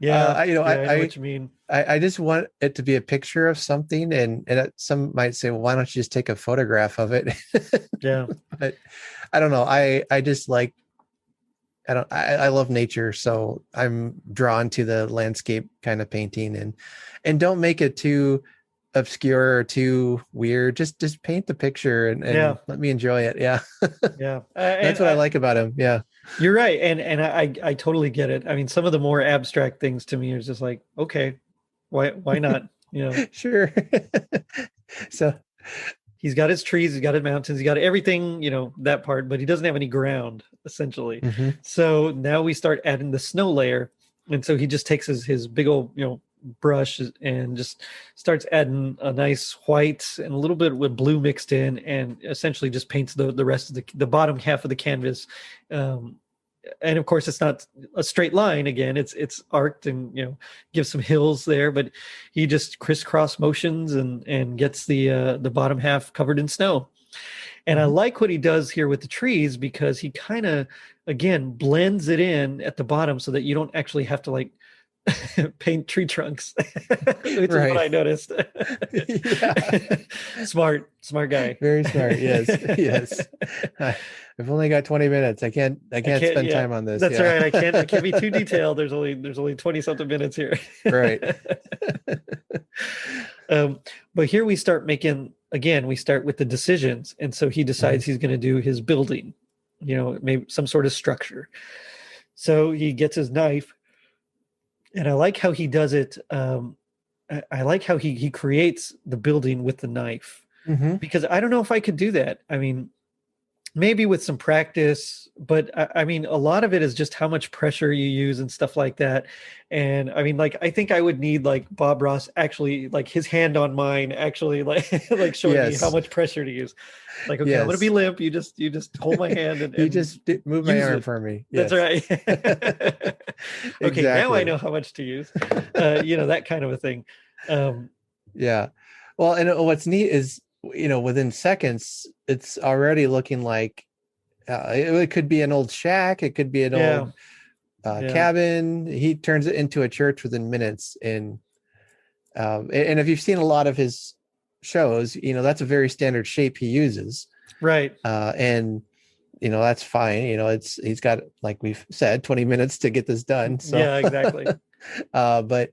Yeah, I I know what you mean. I just want it to be a picture of something, and some might say, well, why don't you just take a photograph of it? Yeah. But I don't know. I just like, I love nature, so I'm drawn to the landscape kind of painting, and don't make it too obscure or too weird. Just paint the picture and Yeah. let me enjoy it. Yeah. Yeah. That's what I like about him. Yeah. You're right. And I totally get it. I mean, some of the more abstract things to me is just like, okay, why not? Sure. So He's got his trees, he's got his mountains, he's got everything, that part, but he doesn't have any ground, essentially. mhm. So now we start adding the snow layer. And so he just takes his big old, brush and just starts adding a nice white and a little bit with blue mixed in, and essentially just paints the rest of the bottom half of the canvas. And of course it's not a straight line. Again, it's arced and gives some hills there, but he just crisscross motions and gets the bottom half covered in snow. And I like what he does here with the trees, because he kind of, again, blends it in at the bottom so that you don't actually have to like paint tree trunks, which is what I noticed. Yeah. Smart guy. Very smart. Yes. Yes. I've only got 20 minutes. I can't spend time on this. That's right. I can't be too detailed. There's only 20 something minutes here. Right. But here we start we start with the decisions. And so he decides he's going to do his building, maybe some sort of structure. So he gets his knife, and I like how he does it. I like how he creates the building with the knife, because I don't know if I could do that. I mean, maybe with some practice, but I mean, a lot of it is just how much pressure you use and stuff like that. And I mean, like, I think I would need like Bob Ross actually, like his hand on mine, actually like showing me how much pressure to use. Like, okay, I'm going to be limp. You just hold my hand and you just move my arm for me. Yes. That's right. Okay. Exactly. Now I know how much to use, that kind of a thing. Yeah. Well, and what's neat is, within seconds, it's already looking like it could be an old shack. It could be an old cabin. He turns it into a church within minutes. And if you've seen a lot of his shows, that's a very standard shape he uses. Right. And that's fine. He's got, like we've said, 20 minutes to get this done. So yeah, exactly. But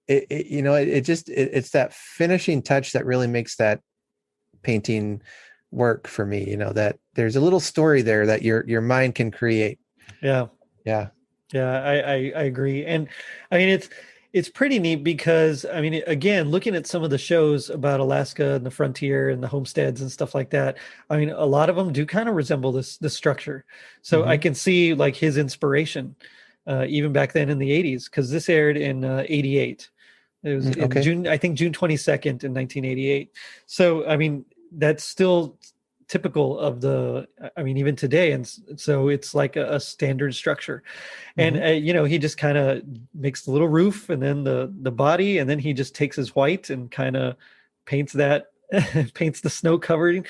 it's that finishing touch that really makes that painting work for me, that there's a little story there that your mind can create. Yeah I agree. And I mean, it's pretty neat, because I mean, again, looking at some of the shows about Alaska and the frontier and the homesteads and stuff like that, I mean, a lot of them do kind of resemble this structure. So I can see like his inspiration even back then in the 80s, because this aired in 88. It was in June 22nd in 1988. So I mean, that's still typical of even today. And so it's like a standard structure. And, he just kind of makes the little roof and then the body, and then he just takes his white and kind of paints that, paints the snow covering.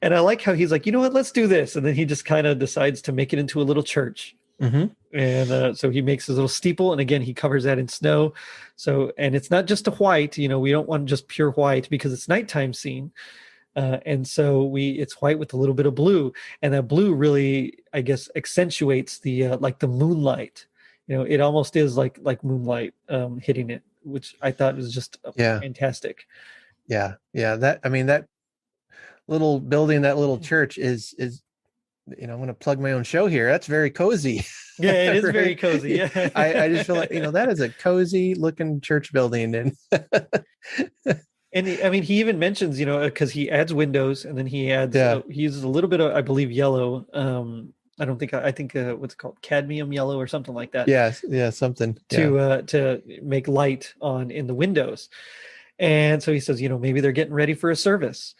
And I like how he's like, you know what, let's do this. And then he just kind of decides to make it into a little church. And so he makes his little steeple, and again, he covers that in snow. So, and it's not just a white, we don't want just pure white, because it's nighttime scene. And so it's white with a little bit of blue, and that blue really, I guess, accentuates the like the moonlight. It almost is like moonlight hitting it, which I thought was just fantastic. Yeah. That little building, that little church is I'm going to plug my own show here. That's very cozy. Yeah, it is right? very cozy. Yeah. I just feel like, that is a cozy looking church building. And and he even mentions, because he adds windows, and then he adds, he uses a little bit of, I believe, yellow. I think what's it called? Cadmium yellow or something like that. Yes. Yeah. Something to make light on in the windows. And so he says, maybe they're getting ready for a service.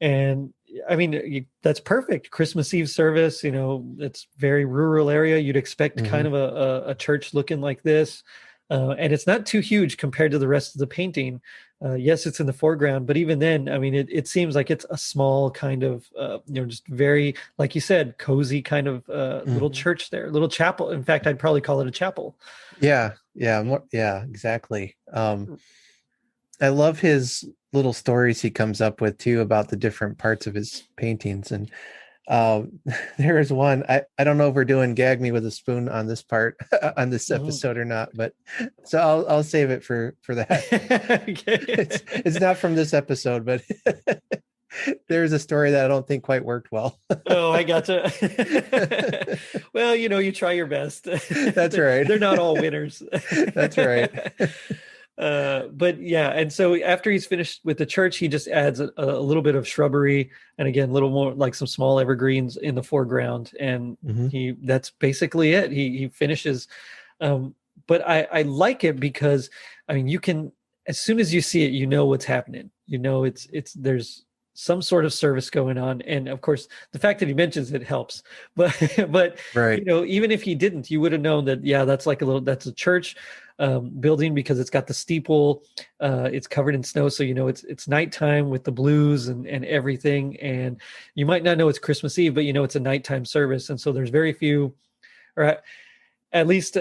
And I mean, that's perfect. Christmas Eve service, it's very rural area. You'd expect kind of a church looking like this. And it's not too huge compared to the rest of the painting. Yes, it's in the foreground, but even then, I mean, it seems like it's a small kind of, just very, like you said, cozy kind of little church there, little chapel. In fact, I'd probably call it a chapel. Yeah, yeah, exactly. I love his little stories he comes up with too about the different parts of his paintings. And there is one, I don't know if we're doing gag me with a spoon on this part on this episode or not, but so I'll save it for that. Okay. It's not from this episode, but there's a story that I don't think quite worked well. Oh, I gotcha. Well, you try your best. That's right. They're not all winners. That's right. But yeah, and so after he's finished with the church, he just adds a little bit of shrubbery, and again, a little more like some small evergreens in the foreground, and that's basically it. He finishes, but I like it because, I mean, you can, as soon as you see it, you know what's happening. It's there's some sort of service going on, and of course, the fact that he mentions it helps. But right. even if he didn't, you would have known that. Yeah, that's that's a church building, because it's got the steeple, it's covered in snow, so it's nighttime with the blues and everything, and you might not know it's Christmas Eve, but it's a nighttime service, and so there's very few, or at least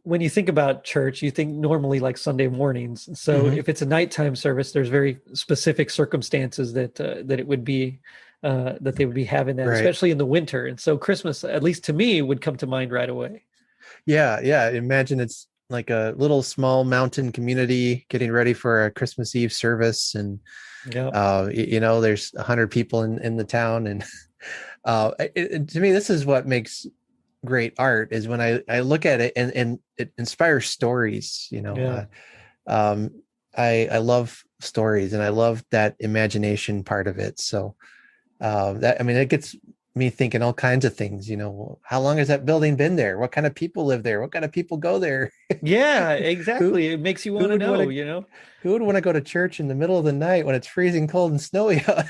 when you think about church, you think normally like Sunday mornings. So if it's a nighttime service, there's very specific circumstances that it would be that they would be having that, especially in the winter, and so Christmas, at least to me, would come to mind right away. Yeah. Imagine it's like a little small mountain community getting ready for a Christmas Eve service. And, there's 100 people in the town. And to me, this is what makes great art, is when I look at it and it inspires stories, I love stories, and I love that imagination part of it. So it gets me thinking all kinds of things, how long has that building been there? What kind of people live there? What kind of people go there? Yeah, exactly. It makes you want to know, who would want to go to church in the middle of the night when it's freezing cold and snowy out?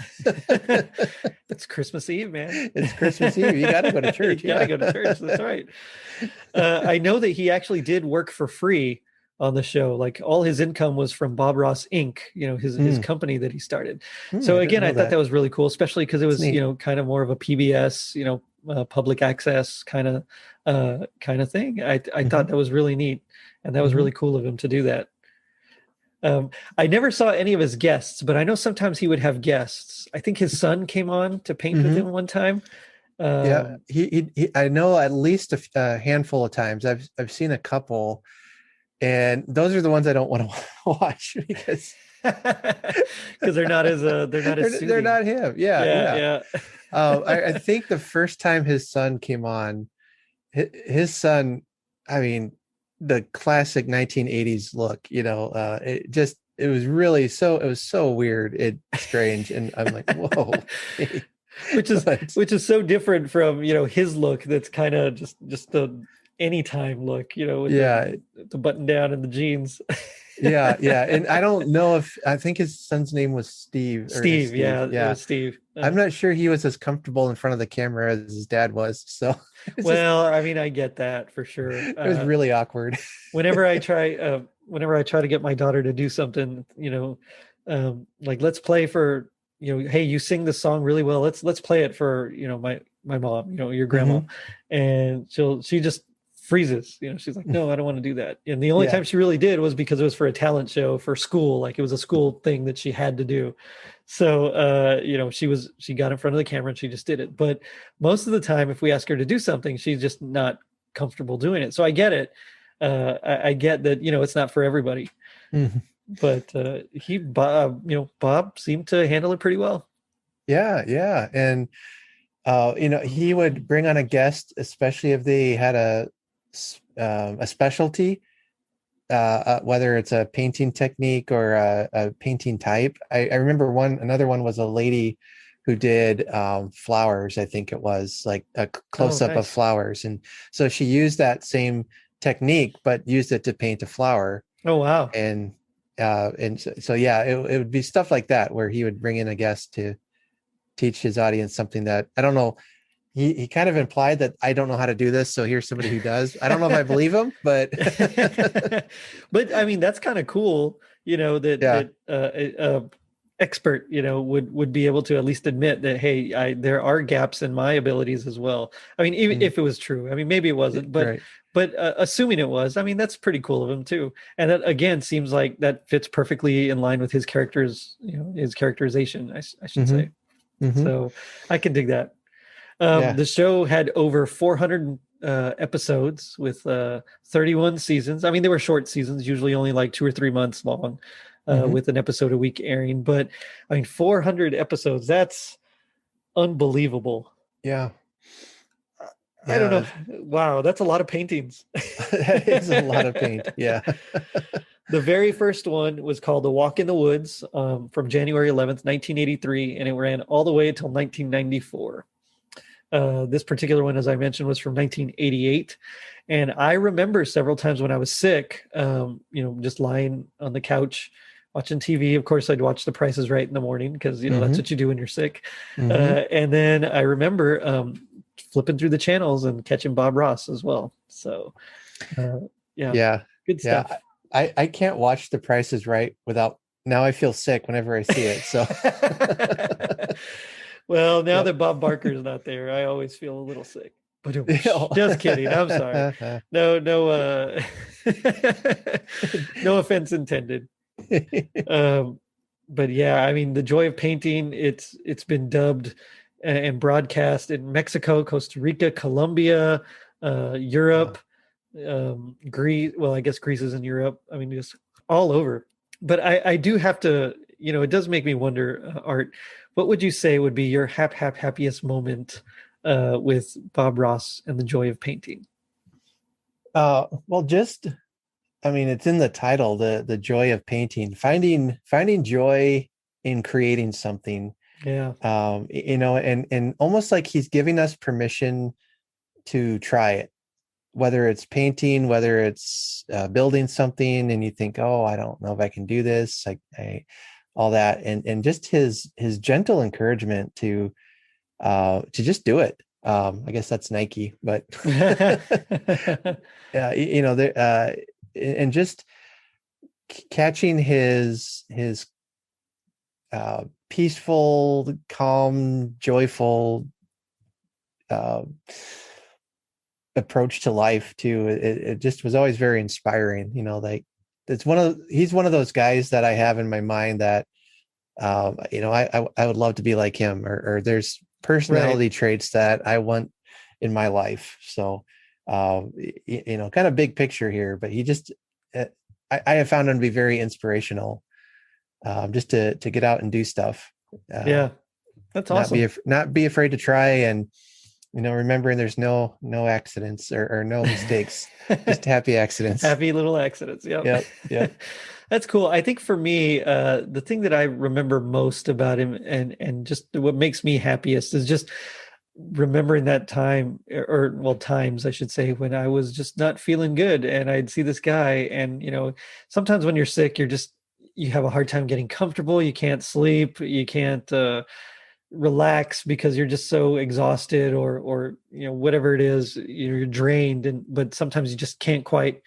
It's Christmas Eve, man. It's Christmas Eve. You got to go to church. You got to go to church. That's right. I know that he actually did work for free on the show. Like, all his income was from Bob Ross Inc., his company that he started. So again, I thought that was really cool, especially because it was, kind of more of a PBS, public access kind of thing. I thought that was really neat, and that was really cool of him to do that. I never saw any of his guests, but I know sometimes he would have guests. I think his son came on to paint with him one time. Yeah, he I know at least a handful of times. I've seen a couple. And those are the ones I don't want to watch, because they're not as they're not him. Yeah. I think the first time his son came on, his son, I mean, the classic 1980s look, it was so weird, strange, and I'm like, whoa. which is so different from his look. That's kind of just the anytime look, with the button down and the jeans. yeah And I don't know I think his son's name was Steve. Yeah, it was Steve. I'm not sure he was as comfortable in front of the camera as his dad was, so I mean, I get that for sure. It was really awkward. whenever I try to get my daughter to do something, like, let's play for, hey, you sing this song really well, let's play it for my mom, your grandma. And she just freezes, she's like, no, I don't want to do that. And the only time she really did was because it was for a talent show for school. Like, it was a school thing that she had to do. So she got in front of the camera and she just did it. But most of the time, if we ask her to do something, she's just not comfortable doing it. So I get it. I get that, it's not for everybody. But Bob seemed to handle it pretty well. Yeah. And he would bring on a guest, especially if they had a specialty, whether it's a painting technique or a painting type. I remember another one was a lady who did flowers. I think it was like a close-up of flowers, and so she used that same technique but used it to paint a flower. Oh wow. And so it would be stuff like that where he would bring in a guest to teach his audience something that, I don't know, he kind of implied that I don't know how to do this, so here's somebody who does. I don't know if I believe him, but but I mean, that's kind of cool, Yeah. Expert, would be able to at least admit that, hey, there are gaps in my abilities as well. I mean, even if it was true, I mean, maybe it wasn't, but Right. assuming it was, I mean, that's pretty cool of him too. And that again seems like that fits perfectly in line with his characters, his characterization, I should say. So I can dig that. Yeah. The show had over 400 episodes with 31 seasons. I mean, they were short seasons, usually only like 2 or 3 months long, with an episode a week airing. But I mean, 400 episodes, that's unbelievable. Yeah. I don't know. Wow, that's a lot of paintings. That is a lot of paint. Yeah. The very first one was called A Walk in the Woods, from January 11th, 1983, and it ran all the way until 1994. This particular one, as I mentioned, was from 1988. And I remember several times when I was sick, just lying on the couch watching TV. Of course, I'd watch The Price is Right in the morning because, that's what you do when you're sick. And then I remember flipping through the channels and catching Bob Ross as well. So, yeah. Good stuff. I can't watch The Price is Right without, now I feel sick whenever I see it. So, well, now that Bob Barker's not there, I always feel a little sick. But just kidding. I'm sorry. No, no offense intended. But yeah, I mean, The Joy of Painting, it's been dubbed and broadcast in Mexico, Costa Rica, Colombia, Europe, Greece. Well, I guess Greece is in Europe. I mean, just all over. But I do have to, it does make me wonder, Art, what would you say would be your happiest moment with Bob Ross and The Joy of Painting? Well, it's in the title, the joy of painting, finding joy in creating something. Yeah. And almost like he's giving us permission to try it, whether it's painting, whether it's building something, and you think, oh, I don't know if I can do this, all that, and just his gentle encouragement to just do it. I guess that's Nike, but and just catching his peaceful, calm, joyful approach to life too. It just was always very inspiring. He's one of those guys that I have in my mind that I would love to be like him, or there's personality traits that I want in my life. So kind of big picture here, but he just I have found him to be very inspirational, just to get out and do stuff. That's awesome. Not be afraid to try, and remembering there's no accidents or no mistakes, just happy accidents. Happy little accidents. Yep. That's cool. I think for me, the thing that I remember most about him and just what makes me happiest is just remembering that time, times I should say, when I was just not feeling good, and I'd see this guy, and sometimes when you're sick, you have a hard time getting comfortable. You can't sleep. You can't relax because you're just so exhausted, or whatever it is, you're drained, but sometimes you just can't quite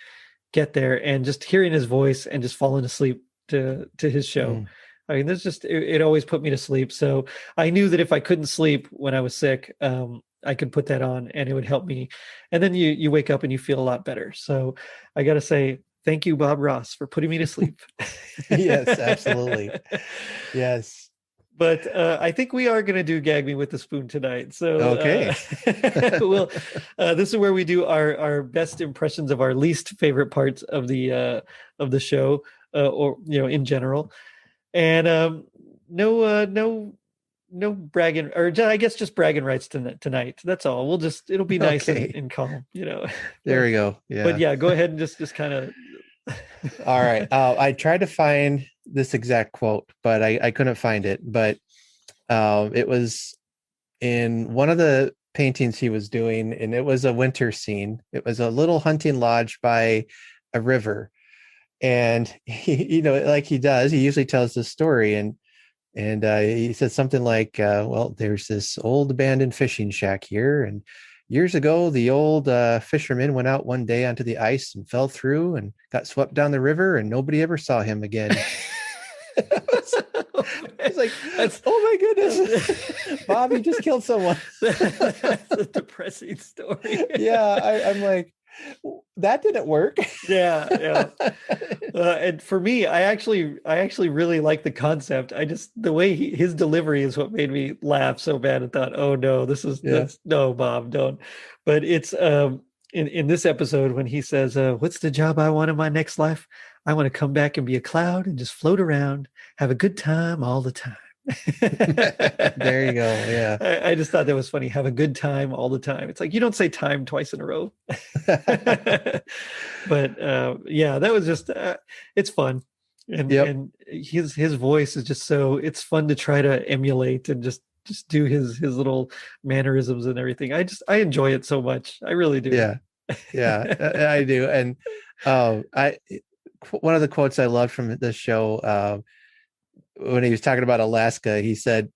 get there. And just hearing his voice and just falling asleep to his show, I mean, it always put me to sleep. So I knew that if I couldn't sleep when I was sick, I could put that on and it would help me. And then you wake up and you feel a lot better. So I got to say, thank you, Bob Ross, for putting me to sleep. Yes, absolutely. Yes. But I think we are going to do Gag Me with the Spoon tonight. So okay. This is where we do our best impressions of our least favorite parts of the show, or in general. And no bragging, or I guess just bragging rights tonight. That's all. It'll be nice and calm. There we go. Yeah. But yeah, go ahead and just kind of. All right. I tried to find this exact quote, but I couldn't find it. But it was in one of the paintings he was doing, and it was a winter scene. It was a little hunting lodge by a river, and he, like he does, he usually tells this story, and he said something like, "Well, there's this old abandoned fishing shack here, and years ago, the old fisherman went out one day onto the ice and fell through and got swept down the river, and nobody ever saw him again. It's like, That's oh my goodness, Bobby just killed someone. That's a depressing story. Yeah, I'm like, that didn't work. Yeah. And for me, I actually really like the concept. I just the way his delivery is what made me laugh so bad. I thought, oh no, that's no, Bob, don't. But it's in this episode when he says, "What's the job I want in my next life? I want to come back and be a cloud and just float around, have a good time all the time." There you go. Yeah. I just thought that was funny. Have a good time all the time. It's like you don't say time twice in a row. But yeah, that was just it's fun. And his voice is just so it's fun to try to emulate and just do his little mannerisms and everything. I enjoy it so much. I really do. Yeah, I do. And one of the quotes I loved from the show, when he was talking about Alaska, he said,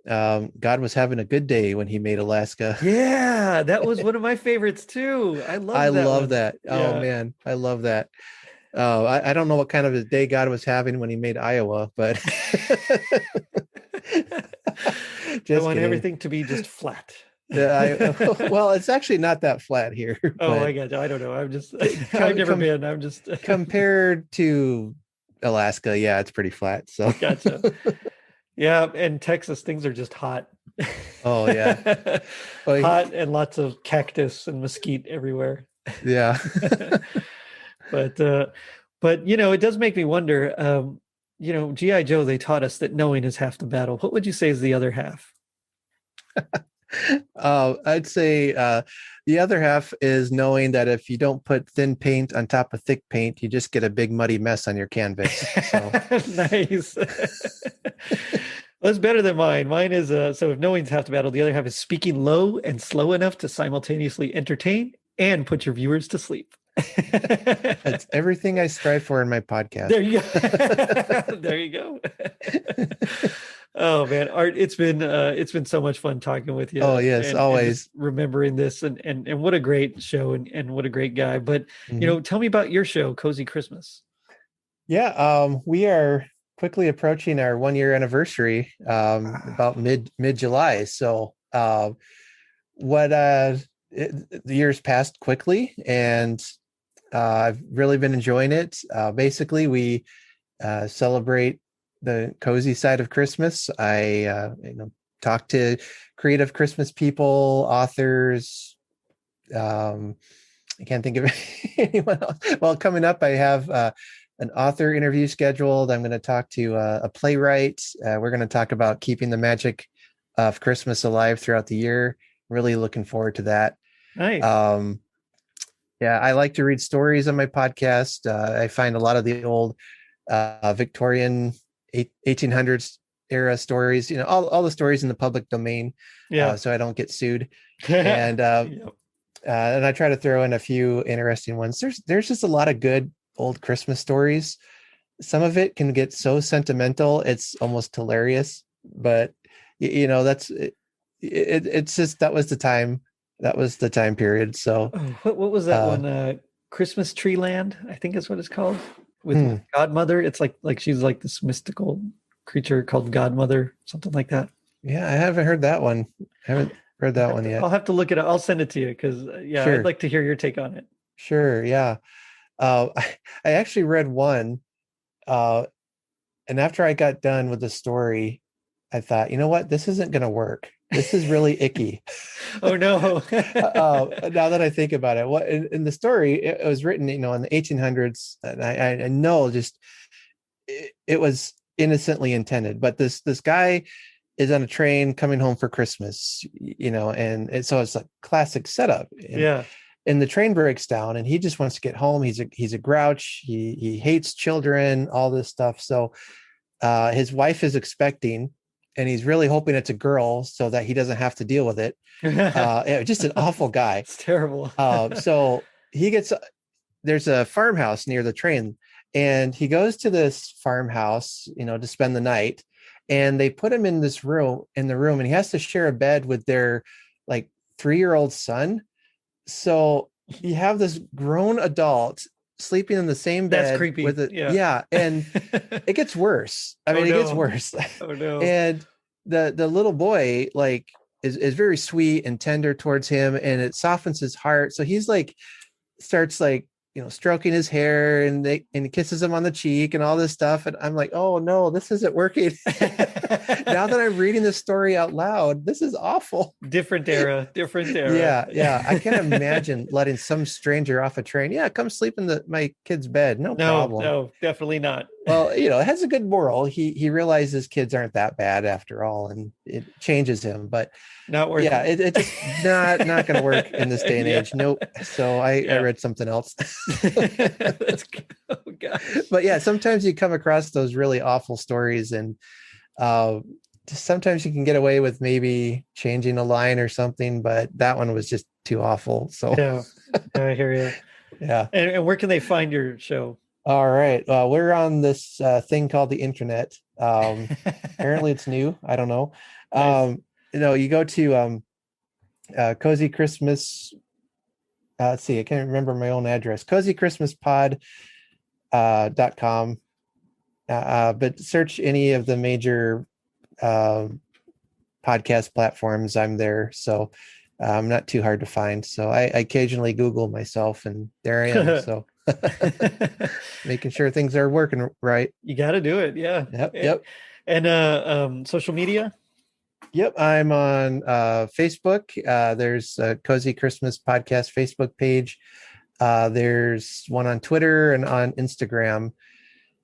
God was having a good day when he made Alaska. Yeah, that was one of my favorites too. I love that. Yeah. Oh man, I love that. I don't know what kind of a day God was having when he made Iowa, but I want everything to be just flat. Well, it's actually not that flat here. Oh, I got you. I don't know. I've never been. I'm just compared to Alaska. Yeah, it's pretty flat. So gotcha. Yeah, and Texas, things are just hot. Oh yeah, hot and lots of cactus and mesquite everywhere. Yeah. But it does make me wonder. G.I. Joe, they taught us that knowing is half the battle. What would you say is the other half? I'd say the other half is knowing that if you don't put thin paint on top of thick paint, you just get a big muddy mess on your canvas. So. Nice. That's better than mine. Mine is so if knowing's half the battle, the other half is speaking low and slow enough to simultaneously entertain and put your viewers to sleep. That's everything I strive for in my podcast. There you go. There you go. Oh man, Art, it's been so much fun talking with you. Oh yes, always and remembering this and what a great show and what a great guy. But tell me about your show, Cozy Christmas. Yeah, we are quickly approaching our 1-year anniversary, about mid July. So the years passed quickly, and I've really been enjoying it. Basically, we celebrate the cozy side of Christmas. I talk to creative Christmas people, authors. I can't think of anyone else. Well, coming up, I have an author interview scheduled. I'm going to talk to a playwright. We're going to talk about keeping the magic of Christmas alive throughout the year. Really looking forward to that. Nice. Yeah, I like to read stories on my podcast. I find a lot of the old Victorian 1800s era stories, all the stories in the public domain. Yeah. So I don't get sued. And yep. And I try to throw in a few interesting ones. There's just a lot of good old Christmas stories. Some of it can get so sentimental, it's almost hilarious. But that's it's just that was the time. That was the time period. So what was that one? Christmas Tree Land, I think is what it's called. With Godmother. It's like she's like this mystical creature called Godmother, something like that. Yeah, I haven't heard that one. I haven't heard that one yet. I'll have to look it up. I'll send it to you because sure. I'd like to hear your take on it. Sure. Yeah. I actually read one, and after I got done with the story, I thought, you know what, this isn't going to work. This is really icky. Oh no. Now that I think about it, what in the story, it was written, in the 1800s, and I know just it was innocently intended, but this guy is on a train coming home for Christmas, and so it's a classic setup. Yeah. And the train breaks down and he just wants to get home. He's a grouch. He hates children, all this stuff. So his wife is expecting, and he's really hoping it's a girl so that he doesn't have to deal with it. Just an awful guy. It's terrible. So there's a farmhouse near the train, and he goes to this farmhouse, to spend the night, and they put him in the room, and he has to share a bed with their like 3-year-old son. So you have this grown adult sleeping in the same bed. That's creepy. With it. Yeah. Yeah. And it gets worse. I mean, it gets worse. Oh no. And the little boy like is very sweet and tender towards him, and it softens his heart. So he's like starts like, stroking his hair and he kisses him on the cheek and all this stuff. And I'm like, oh no, this isn't working. Now that I'm reading this story out loud, this is awful. Different era. Yeah. I can't imagine letting some stranger off a train. Yeah, come sleep in my kid's bed. No problem. No, definitely not. Well, it has a good moral. He realizes kids aren't that bad after all, and it changes him. But not worth it. It just not going to work in this day and age. Nope. So I read something else. Oh gosh. But yeah, sometimes you come across those really awful stories, and sometimes you can get away with maybe changing a line or something, but that one was just too awful. So yeah, I hear you. Yeah. And where can they find your show? All right. We're on this thing called the internet. Apparently it's new. I don't know. Nice. You go to Cozy Christmas. Let's see. I can't remember my own address. cozychristmaspod.com. But search any of the major podcast platforms. I'm there. So I'm not too hard to find. So I occasionally Google myself, and there I am. So making sure things are working right. You got to do it. Yeah. Yep. And social media. Yep. I'm on Facebook. There's a Cozy Christmas Podcast Facebook page. There's one on Twitter and on Instagram.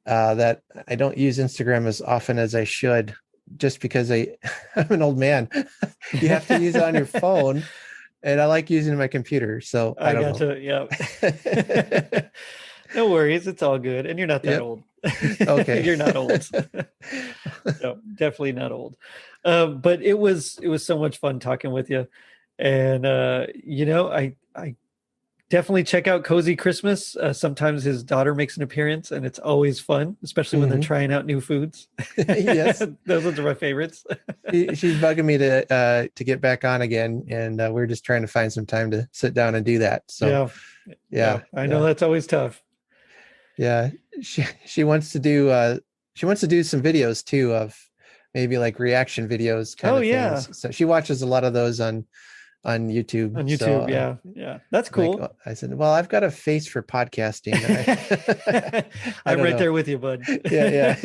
That I don't use Instagram as often as I should, just because I'm an old man. You have to use it on your phone, and I like using my computer. So I don't know. Yeah. No worries. It's all good. And you're not that old. Okay. You're not old. No, definitely not old. But it was so much fun talking with you. And, I definitely check out Cozy Christmas. Sometimes his daughter makes an appearance, and it's always fun, especially when they're trying out new foods. Yes. Those ones are my favorites. She's bugging me to get back on again. And we're just trying to find some time to sit down and do that. So yeah. I know that's always tough. Yeah. She wants to do some videos too, of maybe like reaction videos kind of things. So she watches a lot of those on YouTube. On YouTube, so, yeah. That's cool. Like, I said, well, I've got a face for podcasting. I'm right there with you, bud. Yeah.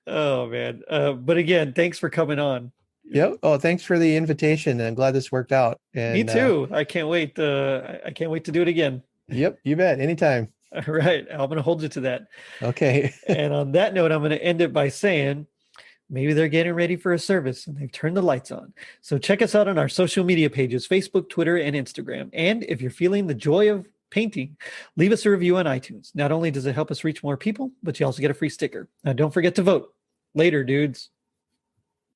Oh man. But again, thanks for coming on. Yep. Oh, thanks for the invitation. I'm glad this worked out. And, me too. I can't wait. I can't wait to do it again. Yep. You bet. Anytime. All right. I'm going to hold you to that. Okay. And on that note, I'm going to end it by saying, maybe they're getting ready for a service and they've turned the lights on. So check us out on our social media pages, Facebook, Twitter, and Instagram. And if you're feeling the joy of painting, leave us a review on iTunes. Not only does it help us reach more people, but you also get a free sticker. Now, don't forget to vote. Later, dudes.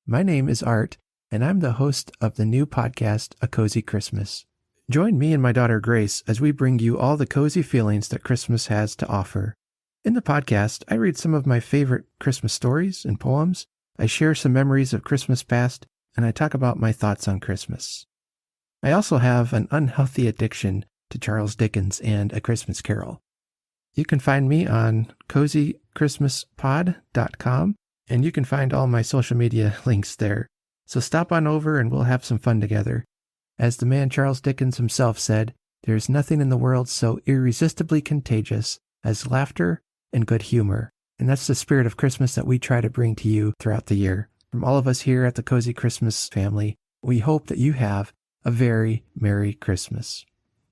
My name is Art, and I'm the host of the new podcast, A Cozy Christmas. Join me and my daughter Grace as we bring you all the cozy feelings that Christmas has to offer. In the podcast, I read some of my favorite Christmas stories and poems. I share some memories of Christmas past, and I talk about my thoughts on Christmas. I also have an unhealthy addiction to Charles Dickens and A Christmas Carol. You can find me on cozychristmaspod.com, and you can find all my social media links there. So stop on over and we'll have some fun together. As the man Charles Dickens himself said, there's nothing in the world so irresistibly contagious as laughter and good humor. And that's the spirit of Christmas that we try to bring to you throughout the year. From all of us here at the Cozy Christmas family, we hope that you have a very Merry Christmas.